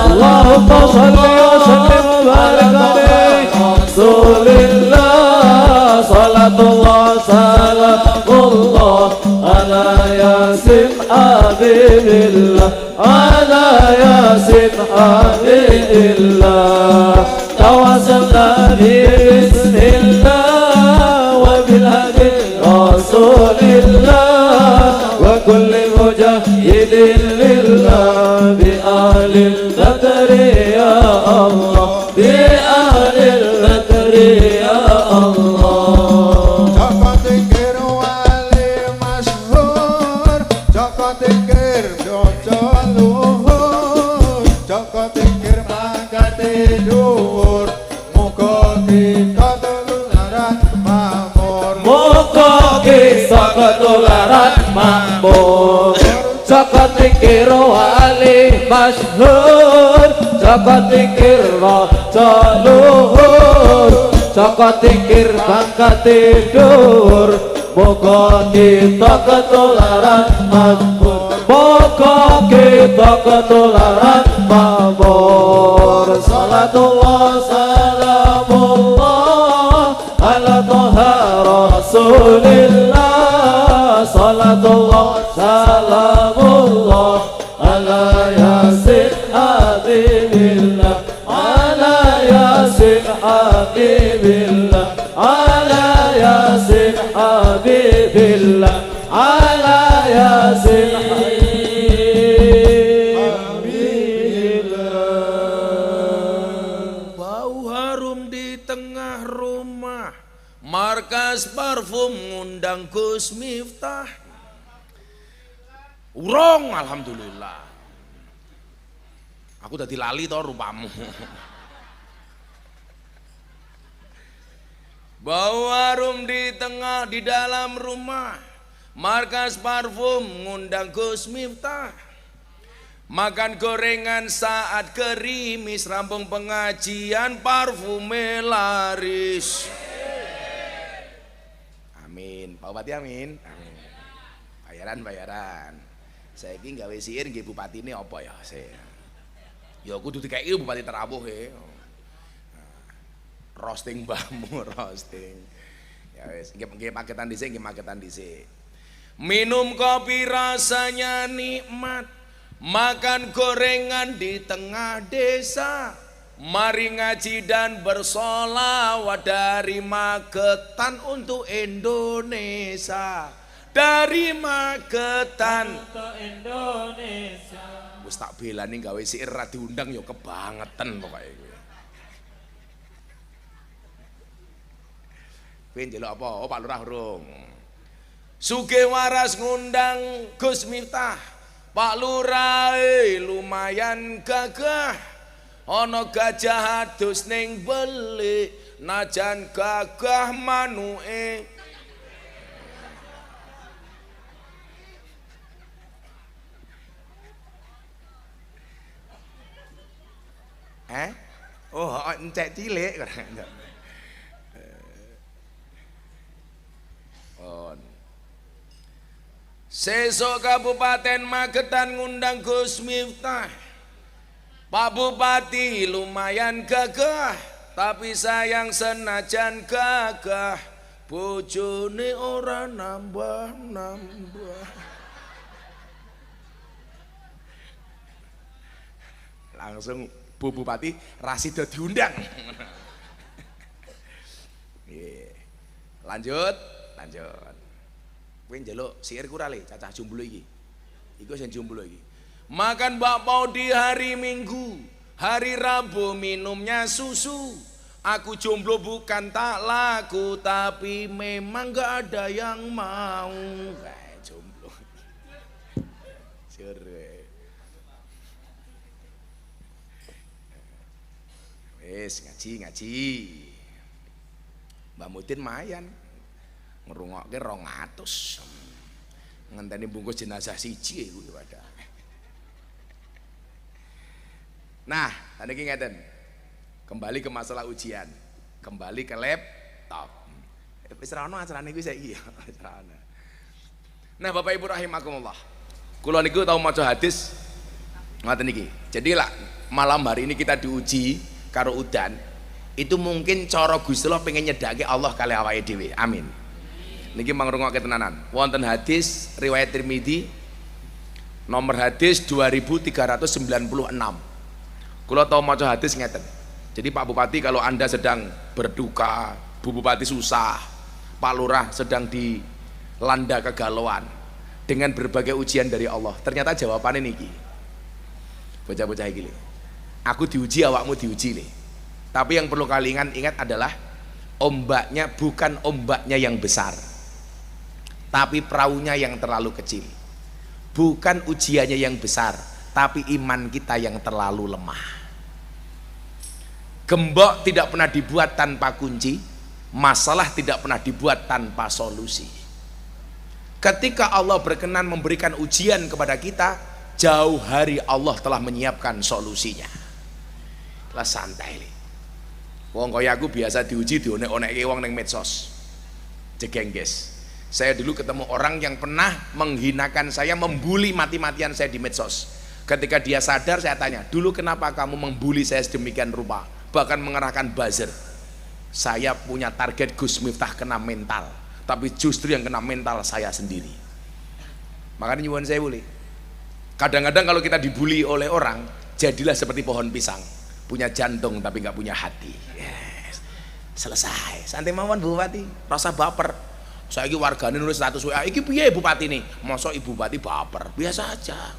Speaker 3: Allahumma shalli wa sallim wa barik alaihi Rasulillah salatullah salamullah ala Yasin Habibillah ala Yasin Habibillah tawassalna bismillah wa bil hadi Rasulillah wa kulli mujahidin lillah bi ahlil badri ya Allah bi ahlil badri ya Allah
Speaker 4: Joko tingkir wali
Speaker 3: kita ketularan makmur. Jaka tikir wali masyhur, jaka tikir raja luhur, jaka tikir bangka tidur. Moga kita ketularan makmur, moga kita ketularan makmur. Salatullah salamullah ala toha rasulillah. Salatullah salamullah ala yasin habibillah, ala yasin habibillah, ala yasin habibillah, ala yasin habibillah.
Speaker 1: Bau harum di tengah rumah, markas parfum ngundang Gus Miftah. Urung, alhamdulillah. Aku dadi lali to rupamu. Bau harum di dalam rumah, markas parfum ngundang Gus Miftah. Makan gorengan saat gerimis, rampung pengajian parfume laris. Amin, Pak Bupati amin. Amin. Bayaran. Saya ini gawe siir nggih bupatine apa ya saya. Ya kudu dikeki bupati terawuh roasting mbahmu, roasting. Ya wis, nggih paketan dhisik, Minum kopi rasanya nikmat, makan gorengan di tengah desa. Mari ngaji dan bersolawat dari Magetan untuk Indonesia. Dari Magetan untuk Indonesia. Wis tak belani gawe siir ra diundang ya kebangetan pokoke kowe. Kowe ndelok apa? Oh Pak Lurah urung. Sugih waras ngundang Gus Miftah. Pak Lurah lumayan gagah. Ana gajah adus ning belik, najan gagah manuke. Oh, encek cilik. Sesuk Kabupaten Magetan ngundang Gus Miftah. Pak Bupati lumayan gagah, tapi sayang senajan gagah, bojone ora nambah-nambah. Langsung Bu Bupati Rasido diundang. Lanjut. Kowe njaluk siir kurale cacah jomblo iki. Iku sing jomblo iki. Makan bakpao di hari Minggu, hari Rabu minumnya susu. Aku jomblo bukan tak laku, tapi memang gak ada yang mau. Kayak jomblo. Sure. Wis ngaji. Mbak Mutin mayan ngrungokke 200. Ngenteni bungkus jenazah siji iku ada. Nah, tadi ngeten. Kembali ke masalah ujian. Kembali ke laptop. Wis ra ono acarane kuwi saiki ya. Nah, Bapak Ibu rahimakumullah. Kula niku tau maca hadis ngoten iki. Jadi lah malam hari ini kita diuji karo udan. Itu mungkin cara Gusti Allah pengen nyedake Allah kali awake dhewe. Amin. Niki mangrungokke tenanan. Wonten hadis riwayat Tirmidzi nomor hadis 2396. Kula tau maca hadis ngeten. Jadi Pak Bupati kalau Anda sedang berduka, Bu Bupati susah, Pak Lurah sedang dilanda kegalauan dengan berbagai ujian dari Allah. Ternyata jawabannya niki. Bocah-bocah iki. Aku diuji, awakmu diuji nih. Tapi yang perlu kalian ingat adalah ombaknya bukan ombaknya yang besar, tapi perahunya yang terlalu kecil. Bukan ujiannya yang besar, tapi iman kita yang terlalu lemah. Gembok tidak pernah dibuat tanpa kunci, masalah tidak pernah dibuat tanpa solusi. Ketika Allah berkenan memberikan ujian kepada kita, jauh hari Allah telah menyiapkan solusinya. Lah santai li. Wong kaya aku biasa diuji dionek-onekke wong ning medsos. Jegengges. Saya dulu ketemu orang yang pernah menghinakan saya, membuli mati-matian saya di medsos. Ketika dia sadar, saya tanya, dulu kenapa kamu membuli saya sedemikian rupa, bahkan mengerahkan buzzer? Saya punya target Gus Miftah kena mental, tapi justru yang kena mental saya sendiri. Makanya nyuwun saya boleh. Kadang-kadang kalau kita dibully oleh orang, jadilah seperti pohon pisang, punya jantung tapi nggak punya hati. Yes. Selesai. Santai mawon Bupati, rasa baper. Saya ini warganya nulis status WA, iki piye Bupati nih? Masa Ibu Bupati baper? Biasa aja.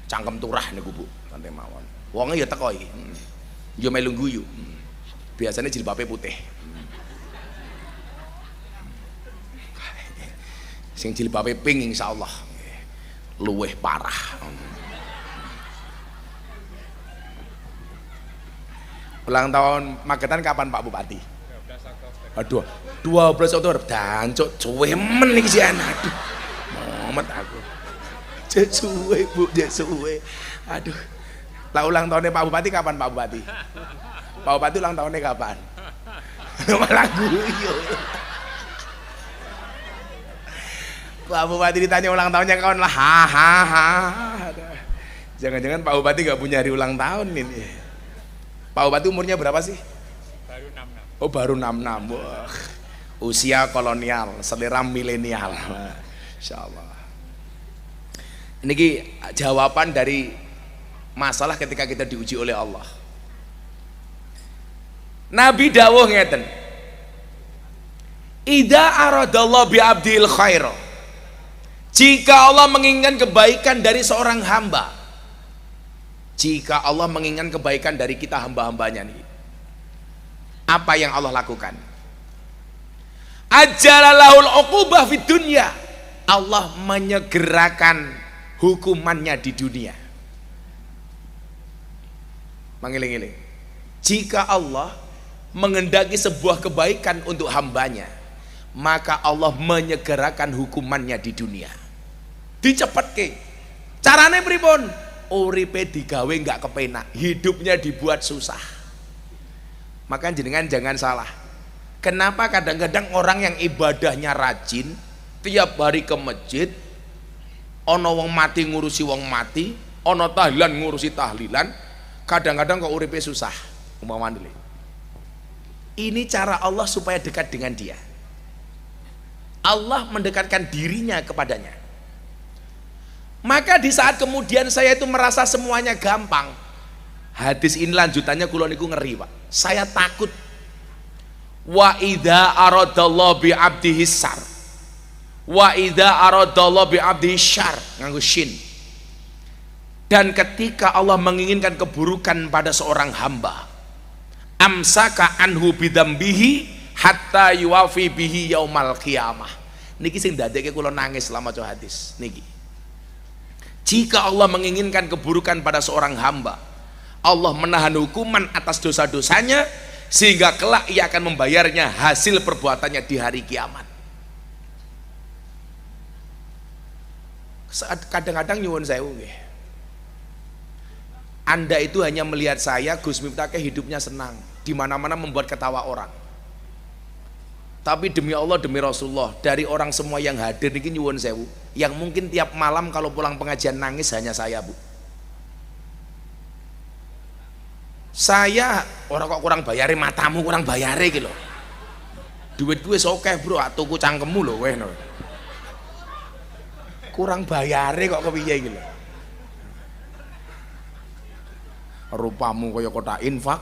Speaker 1: Cangkem turah nih Bu, santai mawon. Wongnya ya teko iki. Ya melu guyu. Biasanya jilbabe putih. Sing jilbabe pink insyaallah luweh parah. Ulang tahun Magetan kapan Pak Bupati? 12 Oktober. Aduh, 12 Oktober dancuk cuwemen iki si anak. Aduh. Momet aku. Jek suwe Bu, jek suwe. Aduh. Lah ulang tahunnya Pak Bupati kapan Pak Bupati? Pak Bupati ulang tahunnya kapan? Malah guyu. Pak Bupati ditanya ulang tahunnya kapan lah, hahaha. Jangan-jangan Pak Bupati gak punya hari ulang tahun ini. Pak Bupati umurnya berapa sih?
Speaker 5: Baru 66.
Speaker 1: Oh baru 66. Wah. Usia kolonial, selera milenial. Insyaallah. Ini jawaban dari masalah ketika kita diuji oleh Allah. Nabi dawuh ngeten. Idza aradallahu bi abdil khair. Jika Allah menginginkan kebaikan dari seorang hamba, jika Allah menginginkan kebaikan dari kita hamba-hambanya nih, apa yang Allah lakukan? Ajalalahul uqubah fid dunya. Allah menyegerakan hukumannya di dunia. Mengiling-iling. Jika Allah mengendaki sebuah kebaikan untuk hambanya, maka Allah menyegerakan hukumannya di dunia. Dicepetke. Carane pripun? Uripe digawe nggak kepenak, hidupnya dibuat susah. Maka jenengan jangan salah. Kenapa kadang-kadang orang yang ibadahnya rajin, tiap hari ke masjid, ono wong mati ngurusi wong mati, ono tahlilan ngurusi tahlilan, kadang-kadang kok uripe susah. Umpamane. Ini cara Allah supaya dekat dengan dia. Allah mendekatkan dirinya kepadanya. Maka di saat kemudian saya itu merasa semuanya gampang, hadis ini lanjutannya kula niku ngeri Pak. Saya takut. Wa idza aradallahu bi abdihi sar, wa idza aradallahu bi abdihi syar, nganggo shin. Dan ketika Allah menginginkan keburukan pada seorang hamba, amsaka anhu bidambihi hatta yuwafi bihi yaumal qiyamah. Niki sing dadekke kula nangis selama maca hadis niki. Jika Allah menginginkan keburukan pada seorang hamba, Allah menahan hukuman atas dosa-dosanya sehingga kelak ia akan membayarnya hasil perbuatannya di hari kiamat. Saat kadang-kadang nyuwun sewu nggih. Anda itu hanya melihat saya Gus Miftah hidupnya senang, di mana-mana membuat ketawa orang. Tapi demi Allah, demi Rasulullah, dari orang semua yang hadir ini nyuwun sewu, yang mungkin tiap malam kalau pulang pengajian nangis hanya saya Bu. Saya orang kok kurang bayare, matamu kurang bayare gitu loh. Duit gue sokeh bro, tuku cangkemmu loh weh no. Kurang bayare kok kepiye gitu. Rupamu kaya kota infak.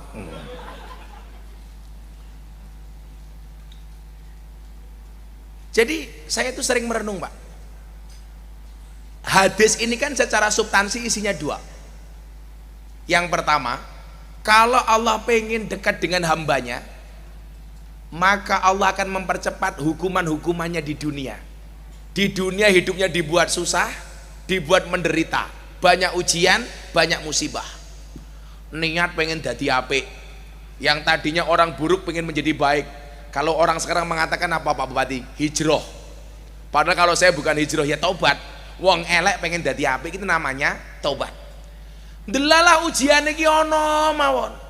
Speaker 1: Jadi saya itu sering merenung Pak. Hadis ini kan secara substansi isinya dua. Yang pertama, kalau Allah pengen dekat dengan hambanya, maka Allah akan mempercepat hukuman-hukumannya di dunia. Di dunia hidupnya dibuat susah, dibuat menderita, banyak ujian, banyak musibah. Niat pengen jadi apik, yang tadinya orang buruk pengen menjadi baik. Kalau orang sekarang mengatakan apa Pak Bupati? Hijrah. Padahal kalau saya bukan hijrah ya taubat. Wong elek pengen dadi apik itu namanya taubat. Delalah ujian iki ana mawon.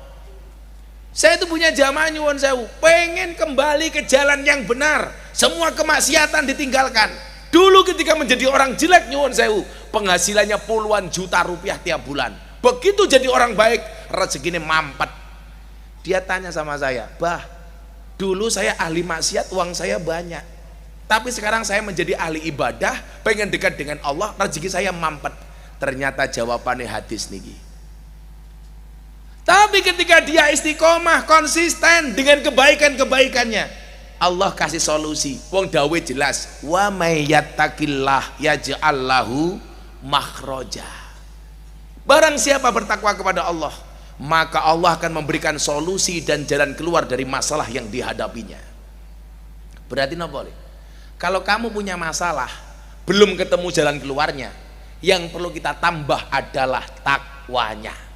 Speaker 1: Saya itu punya jamaah nyuwun sewu, pengen kembali ke jalan yang benar. Semua kemaksiatan ditinggalkan. Dulu ketika menjadi orang jelek nyuwun sewu, penghasilannya puluhan juta rupiah tiap bulan. Begitu jadi orang baik, rezekinya mampet. Dia tanya sama saya, "Bah, dulu saya ahli maksiat, uang saya banyak. Tapi sekarang saya menjadi ahli ibadah, pengen dekat dengan Allah, rezeki saya mampet." Ternyata jawabannya hadis niki. Tapi ketika dia istiqomah, konsisten dengan kebaikan-kebaikannya, Allah kasih solusi. Wong dawe jelas, wa may yattaqillah yaj'al lahu makhraja. Barang siapa bertakwa kepada Allah, maka Allah akan memberikan solusi dan jalan keluar dari masalah yang dihadapinya. Berarti napa? Kalau kamu punya masalah, belum ketemu jalan keluarnya, yang perlu kita tambah adalah takwanya.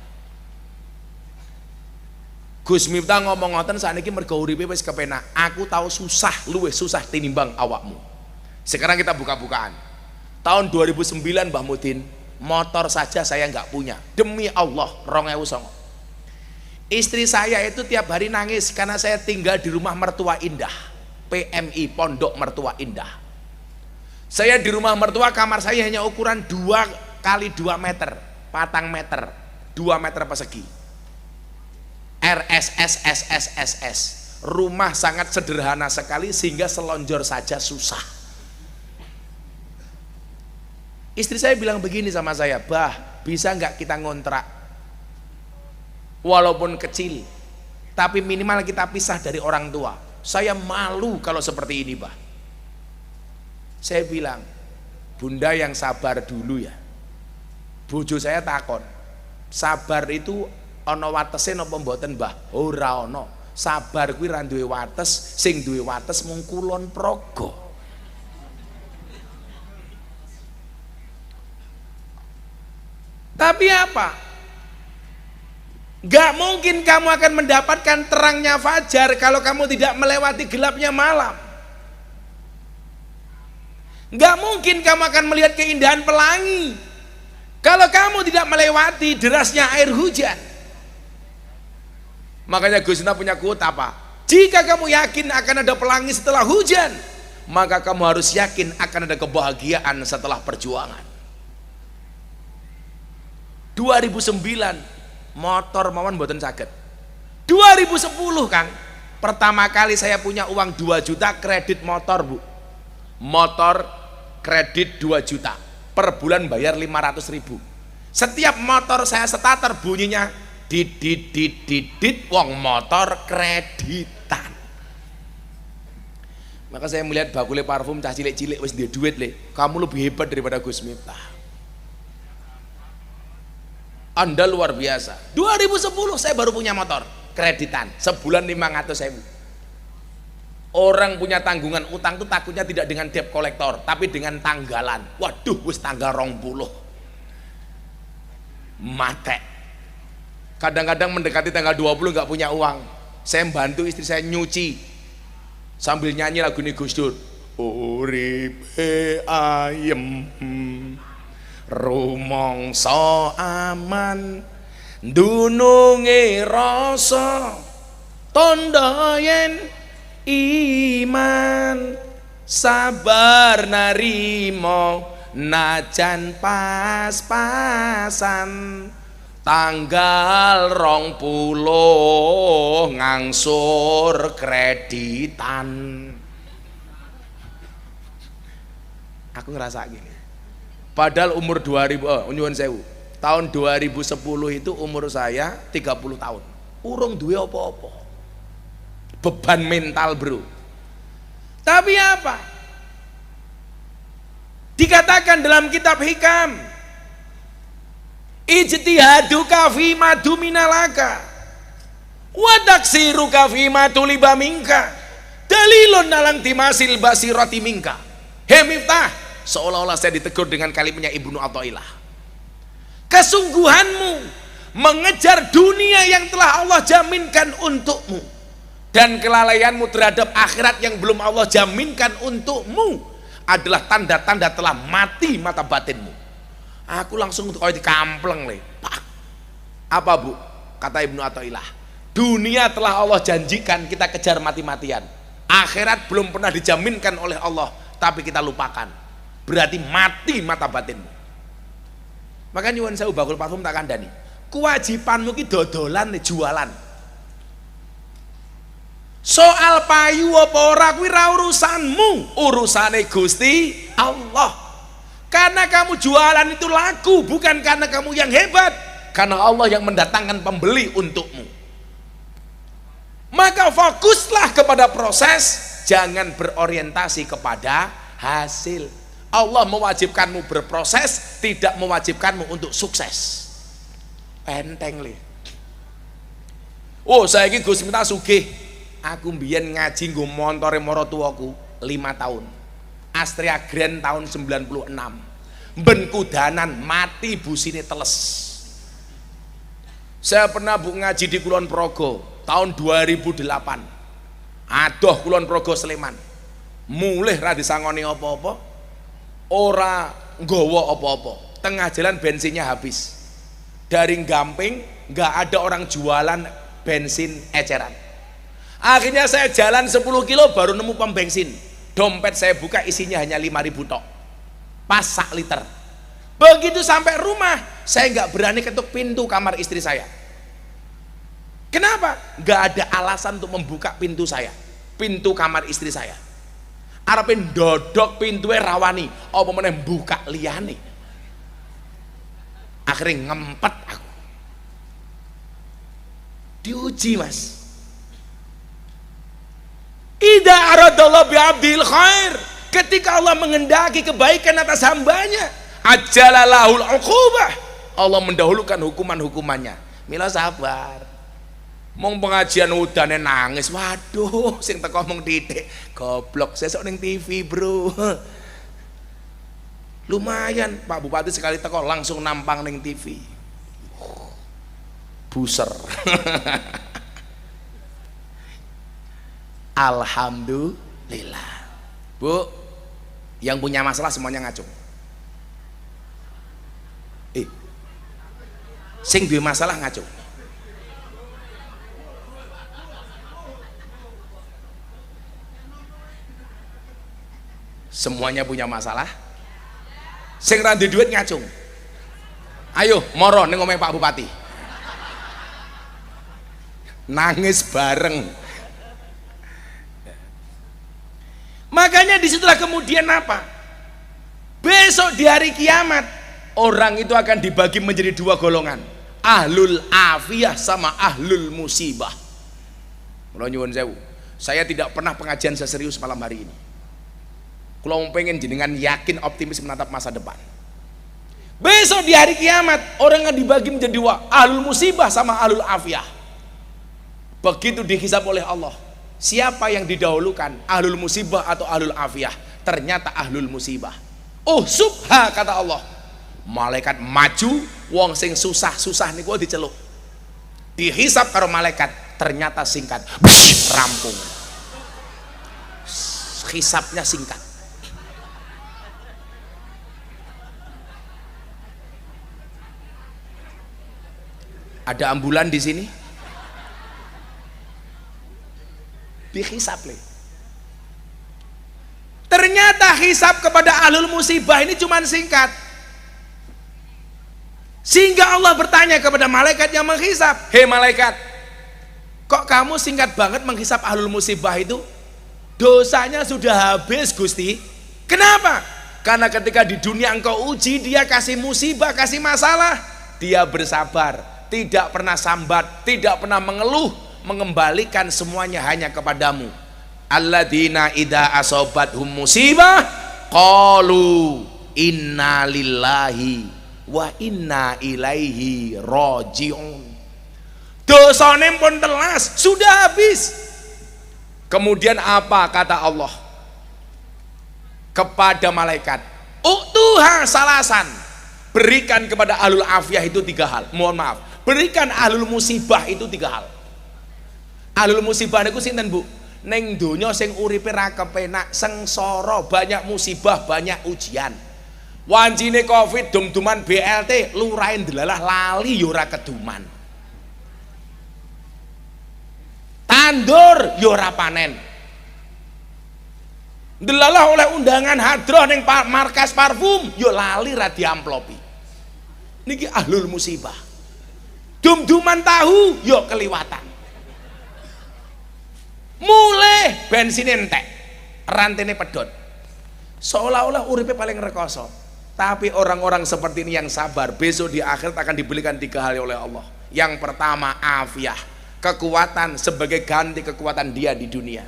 Speaker 1: Gus Miftah ngomong ngoten sakniki mergo uripe wis kepenak. Aku tahu susah, luwih susah tinimbang awakmu. Sekarang kita buka-bukaan. Tahun 2009 Mbah Mudin, motor saja saya nggak punya. Demi Allah, 2009. Istri saya itu tiap hari nangis karena saya tinggal di rumah mertua indah. PMI, Pondok Mertua Indah. Saya di rumah mertua, kamar saya hanya ukuran 2 kali 2 meter, 4 meter, 2 meter persegi. RSSSSSS. Rumah sangat sederhana sekali sehingga selonjor saja susah. Istri saya bilang begini sama saya, "Bah, bisa nggak kita ngontrak? Walaupun kecil, tapi minimal kita pisah dari orang tua. Saya malu kalau seperti ini, Bah." Saya bilang, "Bunda yang sabar dulu ya." Bojo saya takon, "Sabar itu ana watese napa mboten, Mbah?" Ora ana. Sabar kuwi ra duwe wates, sing duwe wates mung kulon praga. Tapi apa? Gak mungkin kamu akan mendapatkan terangnya fajar kalau kamu tidak melewati gelapnya malam. Gak mungkin kamu akan melihat keindahan pelangi kalau kamu tidak melewati derasnya air hujan. Makanya Gus Miftah punya quote apa? Jika kamu yakin akan ada pelangi setelah hujan, maka kamu harus yakin akan ada kebahagiaan setelah perjuangan. 2009 motor mawon mboten saged. 2010 Kang, pertama kali saya punya uang 2 juta kredit motor, Bu. Motor kredit 2 juta, per bulan bayar 500.000. Setiap motor saya starter bunyinya dit, wong motor kreditan. Maka saya melihat bakule parfum cah cilik-cilik wis duwe duit le. Kamu lebih hebat daripada Gus Miftah. Anda luar biasa. 2010 saya baru punya motor kreditan, sebulan 500.000. Orang punya tanggungan utang tuh takutnya tidak dengan debt kolektor, tapi dengan tanggalan. Waduh, wis tanggal 20. Mate. Kadang-kadang mendekati tanggal 20 nggak punya uang. Saya bantu istri saya nyuci sambil nyanyi lagu ini Gus Dur. Uripe ayem, rumangsa aman, dununge rasa, tandha yen iman, sabar narimo najan pas-pasan. Tanggal 20 ngangsur kreditan. Aku ngerasa gini. Padahal umur 2000, nyuwun sewu. Tahun 2010 itu umur saya 30 tahun. Urung duwe apa-apa. Beban mental, Bro. Tapi apa? Dikatakan dalam kitab Hikam, ijtihaduka fima duminalaka wa taksiruka fima tuliba minka dalilun nalang timasil basirati minka. Hei Miftah, seolah-olah saya ditegur dengan kalimatnya Ibnu Athaillah. Kesungguhanmu mengejar dunia yang telah Allah jaminkan untukmu dan kelalaianmu terhadap akhirat yang belum Allah jaminkan untukmu adalah tanda-tanda telah mati mata batinmu. Aku langsung kau dikampleng le. Pak. Apa bu? Kata Ibnu Athaillah, dunia telah Allah janjikan kita kejar mati-matian. Akhirat belum pernah dijaminkan oleh Allah, tapi kita lupakan. Berarti mati mata batinmu. Maka nyuwun sewu bakul parfum tak kandhani. Kewajibanmu ki dodolan jualan. Soal payu apa ora kuwi ra urusanmu, urusane Gusti Allah. Karena kamu jualan itu laku, bukan karena kamu yang hebat. Karena Allah yang mendatangkan pembeli untukmu. Maka fokuslah kepada proses, jangan berorientasi kepada hasil. Allah mewajibkanmu berproses, tidak mewajibkanmu untuk sukses. Enteng le. Oh, saiki Gus minta sugih. Aku mbiyen ngaji nggo montore maratuwaku 5 tahun. Astrea Grand tahun 96. Ben kudanan mati busine teles. Saya pernah bu ngaji di Kulon Progo tahun 2008. Adoh Kulon Progo Sleman. Mulih ra disangoni apa-apa. Ora nggawa apa-apa. Tengah jalan bensinnya habis. Dari Gamping nggak ada orang jualan bensin eceran. Akhirnya saya jalan 10 kilo baru nemu pom bensin. Dompet saya buka isinya hanya 5.000 tok. Pas sak liter. Begitu sampai rumah, saya nggak berani ketuk pintu kamar istri saya. Kenapa? Nggak ada alasan untuk membuka pintu saya, pintu kamar istri saya. Arepin dodok pintunya rawani, apa meneh buka liyane. Akhirnya ngempet aku. Diuji mas. Idza aradallahu bi'abdil khair, ketika Allah menghendaki kebaikan atas hambanya, ajalalahul uqubah, Allah mendahulukan hukuman-hukumannya. Mila sabar. Mong pengajian udane nangis, waduh sing teko mong titik goblok sesuk ning TV bro. Lumayan Pak Bupati sekali teko langsung nampang ning TV. Buser. Alhamdulillah. Bu, yang punya masalah semuanya ngacung. Sing duwe masalah ngacung. Semuanya punya masalah. Sing ra duwe duit ngacung. Ayo moro ning omahe Pak Bupati. Nangis bareng. Makanya disitulah kemudian apa? Besok di hari kiamat orang itu akan dibagi menjadi 2 golongan. Ahlul afiyah sama ahlul musibah. Kula nyuwun sewu. Saya tidak pernah pengajian seserius malam hari ini. Kalau pengen jenengan yakin optimis menatap masa depan. Besok di hari kiamat orang akan dibagi menjadi 2, ahlul musibah sama ahlul afiyah. Begitu dihisab oleh Allah, siapa yang didahulukan, ahlul musibah atau ahlul afiyah? Ternyata ahlul musibah. Oh subha kata Allah. Malaikat maju, wong sing susah-susah niku diceluk. Dihisab karo malaikat, ternyata singkat. Rampung. Hisabnya singkat. Ada ambulan di sini? Dihisab le. Ternyata hisab kepada ahlul musibah ini cuma singkat. Sehingga Allah bertanya kepada malaikat yang menghisab, hei malaikat, kok kamu singkat banget menghisab ahlul musibah itu? Dosanya sudah habis Gusti. Kenapa? Karena ketika di dunia engkau uji, dia kasih musibah, kasih masalah, dia bersabar, tidak pernah sambat, tidak pernah mengeluh, mengembalikan semuanya hanya kepadamu. Alladzina idza asobathum musibah qalu inna lillahi wa inna ilaihi rajiun. Dosane pun telas, sudah habis. Kemudian apa kata Allah kepada malaikat? Uktuha salasan. Berikan kepada ahlul afiyah itu 3 hal. Mohon maaf, berikan ahlul musibah itu 3 hal. Ahlul musibah niku sinten Bu? Ning donya sing uripe ra kepenak, sengsara, banyak musibah, banyak ujian. Wancine Covid dum-duman BLT, lurahe delalah lali ya ora keduman. Tandur ya ora panen. Delalah oleh undangan hadroh ning markas parfum ya lali ra diamplopi. Niki ahlul musibah. Dum-duman tahu ya keliwatan. Mulai bensin entek, rantene pedot. Seolah-olah uripe paling rekoso. Tapi orang-orang seperti ini yang sabar, besok di akhirat akan diberikan 3 hal oleh Allah. Yang pertama afiah, kekuatan sebagai ganti kekuatan dia di dunia.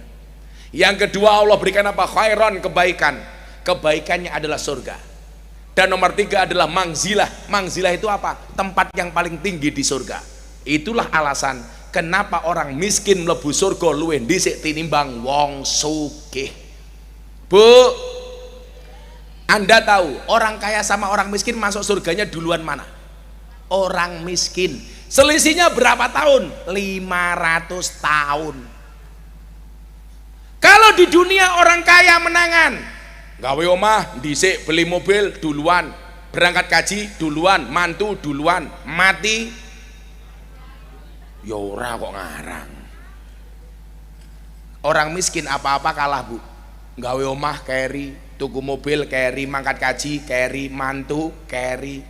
Speaker 1: Yang kedua Allah berikan apa? Khairon, kebaikan. Kebaikannya adalah surga. Dan nomor 3 adalah mangzilah. Mangzilah itu apa? Tempat yang paling tinggi di surga. Itulah alasan kenapa orang miskin mlebu surga luwih dhisik tinimbang wong sugih. Bu, Anda tahu orang kaya sama orang miskin masuk surganya duluan mana? Orang miskin. Selisihnya berapa tahun? 500 tahun. Kalau di dunia orang kaya menangan, gawe omah dhisik, beli mobil duluan, berangkat kaji duluan, mantu duluan, mati ya ora kok ngarang. Orang miskin apa-apa kalah, Bu. Gawe omah keri, tuku mobil keri, mangkat kaji keri, mantu keri.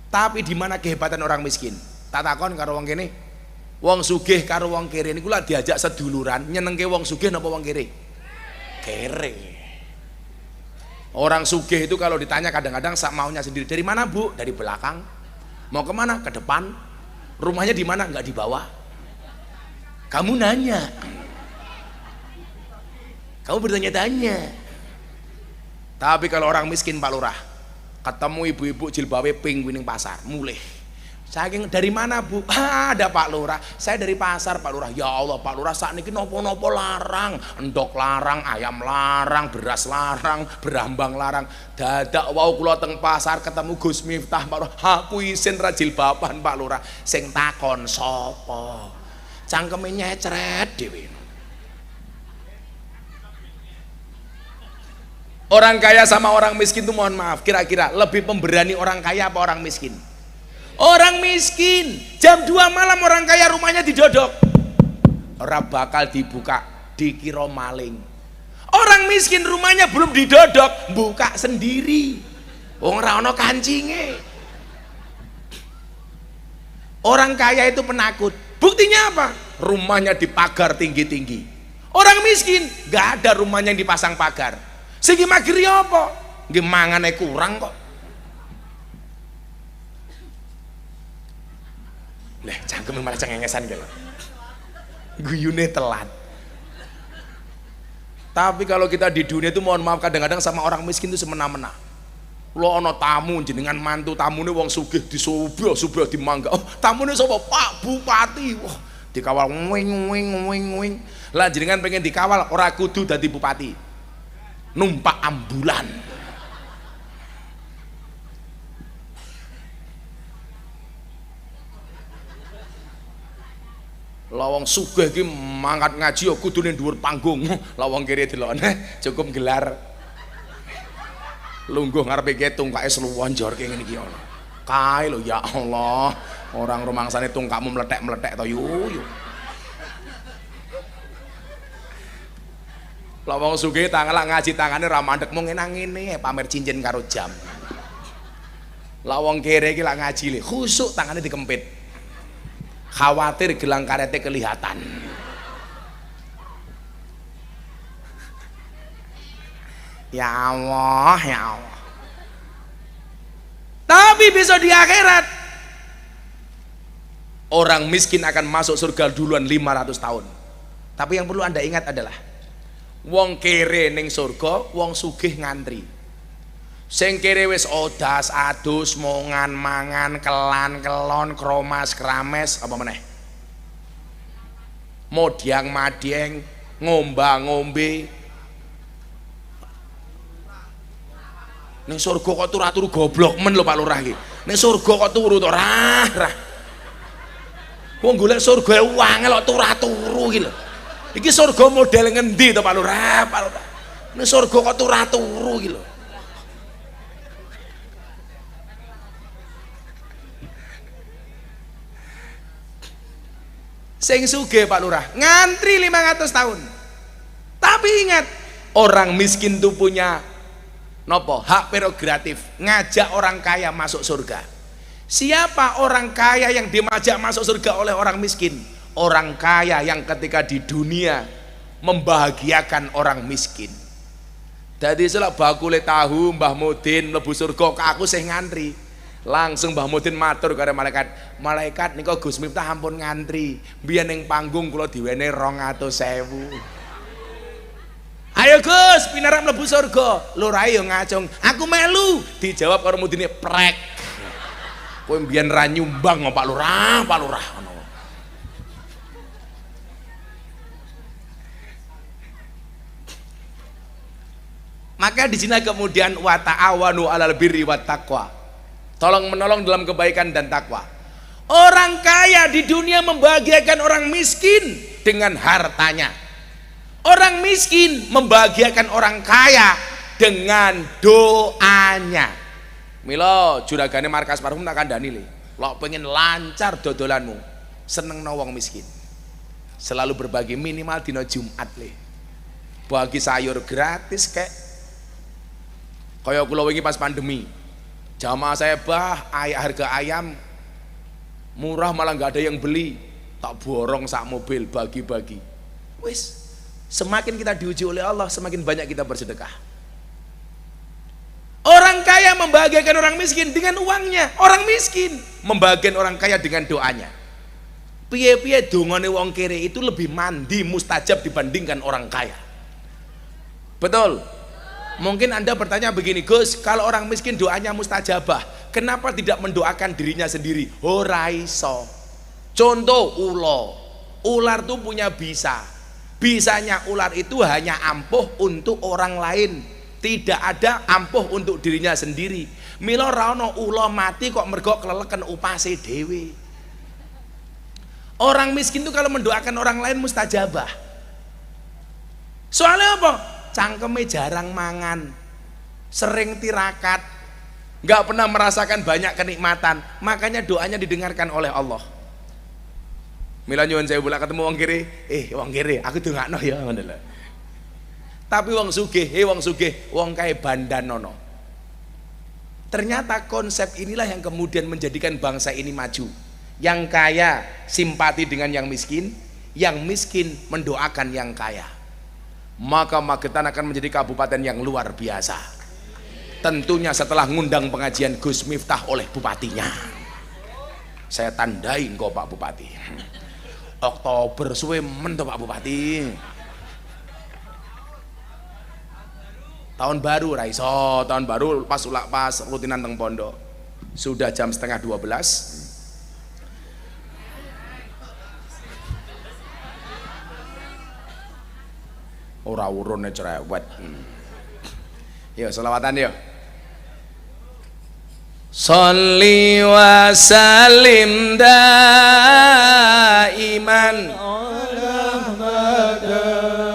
Speaker 1: Tapi di mana kehebatan orang miskin? Tak takon karo wong kene. Wong sugih karo wong kere niku lak diajak seduluran, nyenengke wong sugih napa wong kere? Kere. Orang sugih itu kalau ditanya kadang-kadang sak maunya sendiri. Dari mana, Bu? Dari belakang. Mau kemana? Ke depan. Rumahnya di mana? Enggak di bawah. Kamu nanya. Kamu bertanya-tanya. Tapi kalau orang miskin Pak Lurah, ketemu ibu-ibu jilbabe pink wining pasar, mulih. Saking dari mana, Bu? Ada Pak Lurah. Saya dari pasar Pak Lurah. Ya Allah Pak Lurah, sakniki nopo-nopo larang, endok larang, ayam larang, beras larang, berambang larang. Dadak wau kula teng pasar ketemu Gus Miftah Pak Lurah. Aku isin ra jilbaban Pak Lurah. Sing takon sapa? Cangkeme nyecret dhewe. Orang kaya sama orang miskin itu mohon maaf, kira-kira lebih pemberani orang kaya apa orang miskin? Orang miskin jam 2 malam orang kaya rumahnya didodok, ora bakal dibuka, dikira maling. Orang miskin rumahnya belum didodok, buka sendiri, wong ora ana kancinge. Orang kaya itu penakut. Buktinya apa? Rumahnya dipagar tinggi-tinggi. Orang miskin gak ada rumahnya yang dipasang pagar. Segi magiri apa? Nggih mangane kurang kok. Lah cangkeme malah cengengesan gitu. Guyune telat. Tapi kalau kita di dunia itu mohon maaf kadang-kadang sama orang miskin itu semena-mena. Lo ana tamu jenengan mantu tamune wong sugih disubih dimangga. Oh, tamune sapa? Pak Bupati. Wah, dikawal wing. Lah jenengan pengen dikawal ora kudu dadi bupati. Numpak ambulan. Lawang sugih iki mangkat ngaji ya kudune dhuwur panggung. Lawang kiri delokne cukup gelar lungguh ngarepe ki tungkake sluwonjor ki ngene iki ana. Kae lho ya Allah, orang rumangsane tungkakmu meletek-meletek to yu. Lawang sugih tangan ngaji tangane ra mandek mung ngene pamer cincin karo jam. Lawang kere iki lak ngaji le khusuk tangane dikempit. Khawatir gelang karete kelihatan. Ya Allah, ya Allah. Tapi besok di akhirat orang miskin akan masuk surga duluan 500 tahun. Tapi yang perlu Anda ingat adalah wong kere ning surga, wong sugih ngantri. Sing kere wis odas, adus, mongan, mangan, kelan, kelon, kromas, krames, apa meneh? Modyang madyeng, ngomba-ngombe. Ning surga kok turu goblok men lho Pak Lurah iki. Ning surga kok turu to rah. Wong golek surga wangel kok turu-turu iki lho. Iki surga model ngendi to Pak Lurah? Pak Lurah. Ini surga kok turu-turu iki lho. Sing sugih Pak Lurah ngantri 500 tahun. Tapi ingat, orang miskin itu punya nopo hak prerogatif ngajak orang kaya masuk surga. Siapa orang kaya yang dimajak masuk surga oleh orang miskin? Orang kaya yang ketika di dunia membahagiakan orang miskin. Jadi selak bakule tahu Mbah Mudin mlebu surga ke aku sing ngantri. Langsung Mbah Mudin matur karo malaikat, malaikat nika Gus Miftah ampun ngantri, biyen ning panggung kula diwene 200.000. Ayo Gus, pinarep mlebu surga. Lurah yo ngacung, aku melu. Dijawab karo Mudine, prek. Kowe mbiyen ra nyumbang Pak Lurah, Pak Lurah ngono. Maka di sini kemudian wa ta'awanu 'alal birri wat taqwa. Tolong menolong dalam kebaikan dan takwa. Orang kaya di dunia membahagiakan orang miskin dengan hartanya. Orang miskin membahagiakan orang kaya dengan doanya. Milo juragane markas parfum tak kandhani le. Lok pengen lancar dodolanmu, seneng no wong miskin. Selalu berbagi minimal dino Jumat le. Bagi sayur gratis kek. Kaya kula wingi pas pandemi. Jamaah saya harga ayam murah malah nggak ada yang beli, tak borong sak mobil bagi-bagi. Wis, semakin kita diuji oleh Allah semakin banyak kita bersedekah. Orang kaya membahagiakan orang miskin dengan uangnya, orang miskin membahagiakan orang kaya dengan doanya. Piye-piye dongane wong kere itu lebih mandi mustajab dibandingkan orang kaya. Betul? Mungkin Anda bertanya begini, Gus, kalau orang miskin doanya mustajabah, kenapa tidak mendoakan dirinya sendiri? Ora iso. Contoh ular tuh punya bisa. Bisanya ular itu hanya ampuh untuk orang lain, tidak ada ampuh untuk dirinya sendiri. Mila ra ono ula mati kok mergo keleleken upase dhewe. Orang miskin tuh kalau mendoakan orang lain mustajabah. Soalnya apa? Cangkeme jarang mangan, sering tirakat, nggak pernah merasakan banyak kenikmatan, makanya doanya didengarkan oleh Allah. Mila nyuwun saya bolak ketemu wong kiri, wong kiri, aku dongakno ya ngono lho. Tapi wong sugih, wong kae bandanono. Ternyata konsep inilah yang kemudian menjadikan bangsa ini maju. Yang kaya simpati dengan yang miskin mendoakan yang kaya. Maka Magetan akan menjadi kabupaten yang luar biasa. Tentunya setelah ngundang pengajian Gus Miftah oleh bupatinya. Saya tandain kok Pak Bupati. Oktober suwe men to Pak Bupati. Tahun baru raiso, tahun baru pas rutinan teng pondok. Sudah jam 11:30. Ora urune cerewet. Yo selawatan yo. Sholli wa sallim daiman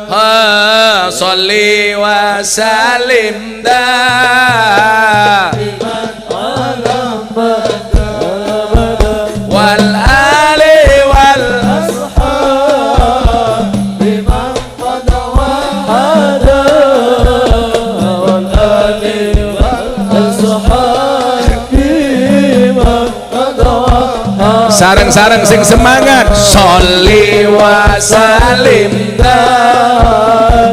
Speaker 1: ha sholli wa sallim daiman wal ali wal sarang-sarang sing semangat. Sholli wa sallim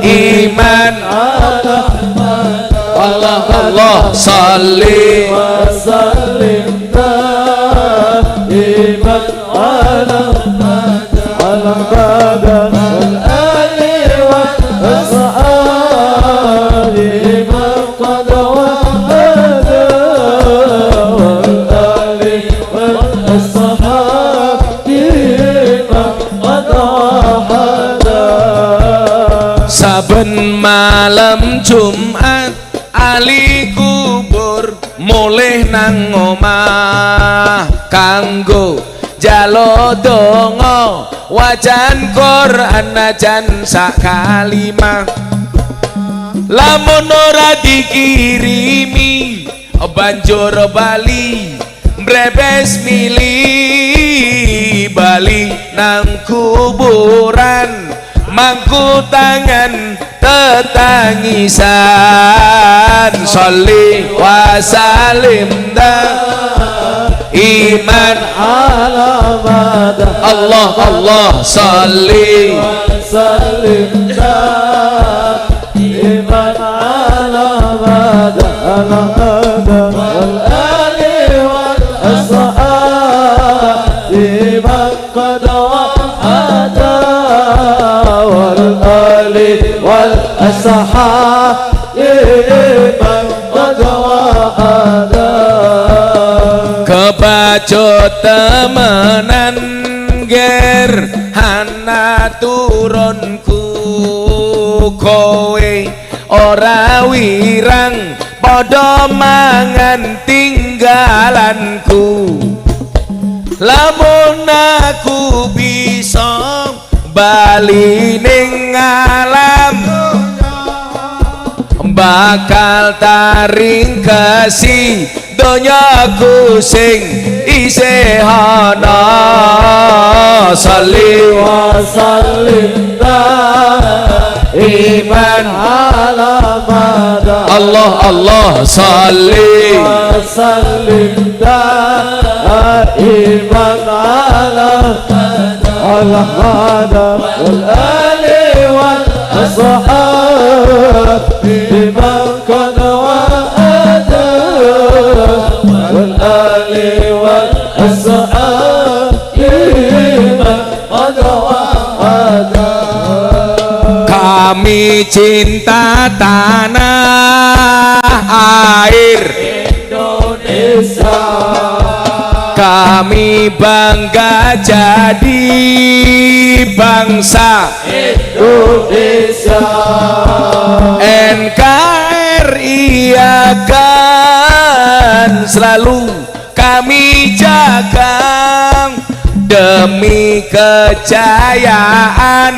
Speaker 1: iman Allah Allah sholli wa sallim iman ala badan wal ali wal ashabi man qad wahada wal ali wal saben malam Jumat ali kubur mulih nang omah kanggo jalo dongo wajan Quran najan sak kalimah lamun ora dikirimi banjur bali brebes mili bali nang kuburan mangku tangan tetangisan sholli wa salim iman
Speaker 3: ala mada
Speaker 1: Allah Allah sholli
Speaker 3: wa salim iman ala mada ala mada wal ali wal ashab iman qad wahada wal ali wal ashab iman qad wahada
Speaker 1: kebacut temenan ger hana turunku kowe ora wirang padha mangan tinggalanku lamun aku bisa bali ning alam bakal taring kasih donyaku sing isih ana sholli
Speaker 3: wa sallim iman ala mada
Speaker 1: Allah Allah sholli
Speaker 3: wa sallim iman ala mada wal ali wal ashab iman qad wa'ada wal ali wal ashab iman qad wa'ada
Speaker 1: kami cinta tanah air
Speaker 3: Indonesia
Speaker 1: kami bangga jadi bangsa
Speaker 3: Indonesia
Speaker 1: NKRI akan selalu kami jaga demi kejayaan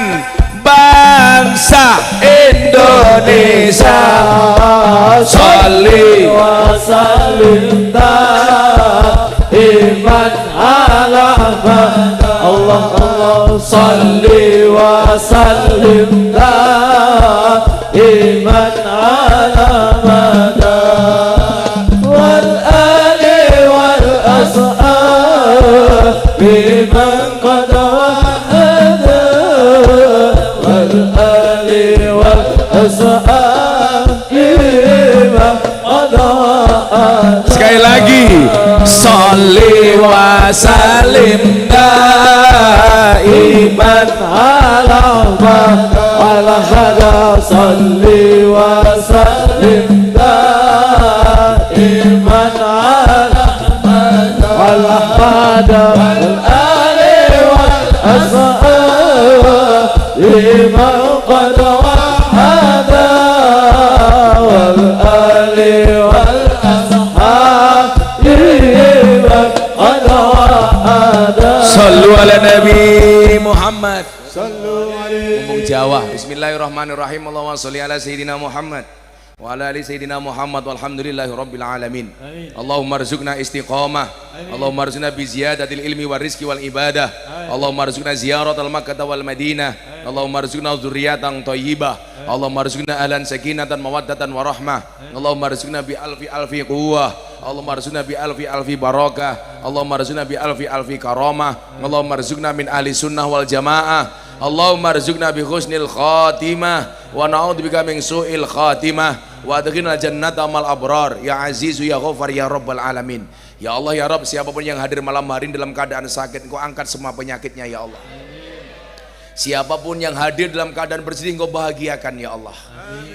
Speaker 1: bangsa Indonesia sholli
Speaker 3: wa sallim iman ala mada Allah Allah sholli wa sallim iman ala mada wal ali wal ashab iman qad wahada wal ali wal ashab iman qad wahada
Speaker 1: sekali lagi sholli wa salim
Speaker 3: iman ala mada sholli wa sallim iman ala mada wal ali wal ashab iman qad wahada wal ali wal ashab iman qad wahada
Speaker 1: shollu ala nabi Muhammad
Speaker 4: Sallu alaihi
Speaker 1: ngomong Jawa bismillahirrahmanirrahim Allahumma sholli ala sayyidina Muhammad wa ala ali sayyidina Muhammad walhamdulillahi rabbil alamin Allahumma rzuqna istiqamah Allahumma rzuqna bi ziyadatil ilmi wal rizqi wal ibadah Allahumma rzuqna ziyaratal makkah wal madinah Allahumma rzuqna dzurriyyatan thayyibah Allahumma rzuqna ahlan sakinatan mawaddatan warahmah Allahumma rzuqna bi alfi quwwah Allahumma rzuqna bi alfi barakah Allahumma rzuqna bi alfi karamah Allahumma rzuqna min ahli sunnah wal jamaah Allahumma rzuqna bi husnil khatimah wa na'udzubika min su'il khatimah wa adkhilna jannata mal abrar ya azizu ya ghafar ya rabbal alamin. Ya Allah ya Rabb, siapapun yang hadir malam hari ini dalam keadaan sakit, Engkau angkat semua penyakitnya ya Allah. Siapapun yang hadir dalam keadaan bersedih, Engkau bahagiakan ya Allah.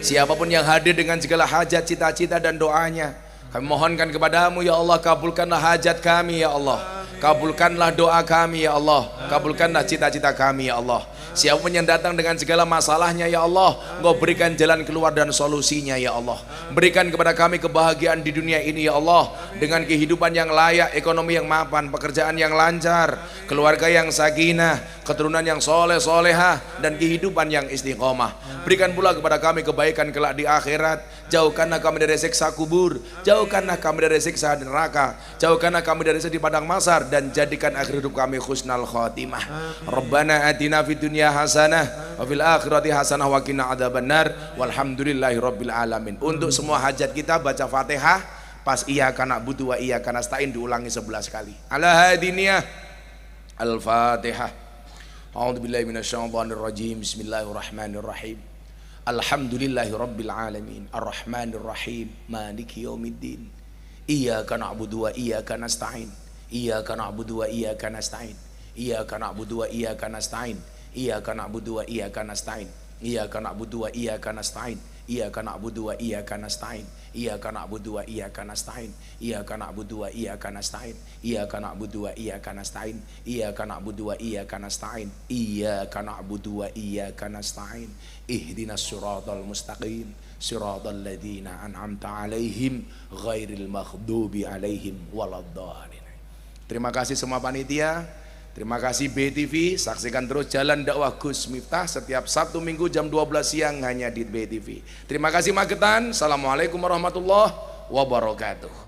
Speaker 1: Siapapun yang hadir dengan segala hajat, cita-cita dan doanya, kami mohonkan kepadamu ya Allah, kabulkanlah hajat kami ya Allah. Kabulkanlah doa kami ya Allah. Kabulkanlah cita-cita kami ya Allah. Siapapun yang datang dengan segala masalahnya ya Allah, Engkau berikan jalan keluar dan solusinya ya Allah. Berikan kepada kami kebahagiaan di dunia ini ya Allah, dengan kehidupan yang layak, ekonomi yang mapan, pekerjaan yang lancar, keluarga yang sakinah, keturunan yang soleh solehah, dan kehidupan yang istiqomah. Berikan pula kepada kami kebaikan kelak di akhirat. Jauhkanlah kami dari siksa kubur, jauhkanlah kami dari siksa neraka, jauhkanlah kami dari sedih padang mahsyar, dan jadikan akhir hidup kami husnal khotimah. Rabbana atina fid dunya hasanah wa fil akhirati hasanah wa qina adzabannar. Walhamdulillahi rabbil alamin. Untuk semua hajat kita baca Fatihah pas iyyaka na'budu wa iyyaka nasta'in diulangi 11 kali. Ala hadiniyah Al-Fatihah. A'udzubillahi minasyaitonir rajim. Bismillahirrahmanirrahim. Alhamdulillahi rabbil alamin. Ar-Rahmanir Rahim. Maliki yaumiddin. Iyyaka na'budu wa iyyaka nasta'in. Iyyaka na'budu wa iyyaka nasta'in. Iyyaka na'budu wa iyyaka nasta'in. Iyyaka na'budu wa iyyaka nasta'in. Iyyaka na'budu wa iyyaka nasta'in. Iyyaka na'budu wa iyyaka nasta'in. Iyyaka na'budu wa iyyaka nasta'in. Iyyaka na'budu wa iyyaka nasta'in. Iyyaka na'budu wa iyyaka nasta'in. Iyyaka na'budu wa iyyaka nasta'in. Iyyaka na'budu wa iyyaka nasta'in. Ihdinas siratal mustaqim. Siratal ladzina an'amta 'alaihim ghairil maghdubi 'alaihim waladdallin. Terima kasih semua panitia. Terima kasih BTV, saksikan terus Jalan Dakwah Gus Miftah setiap Sabtu Minggu jam 12 siang hanya di BTV. Terima kasih Magetan. Assalamualaikum warahmatullahi wabarakatuh.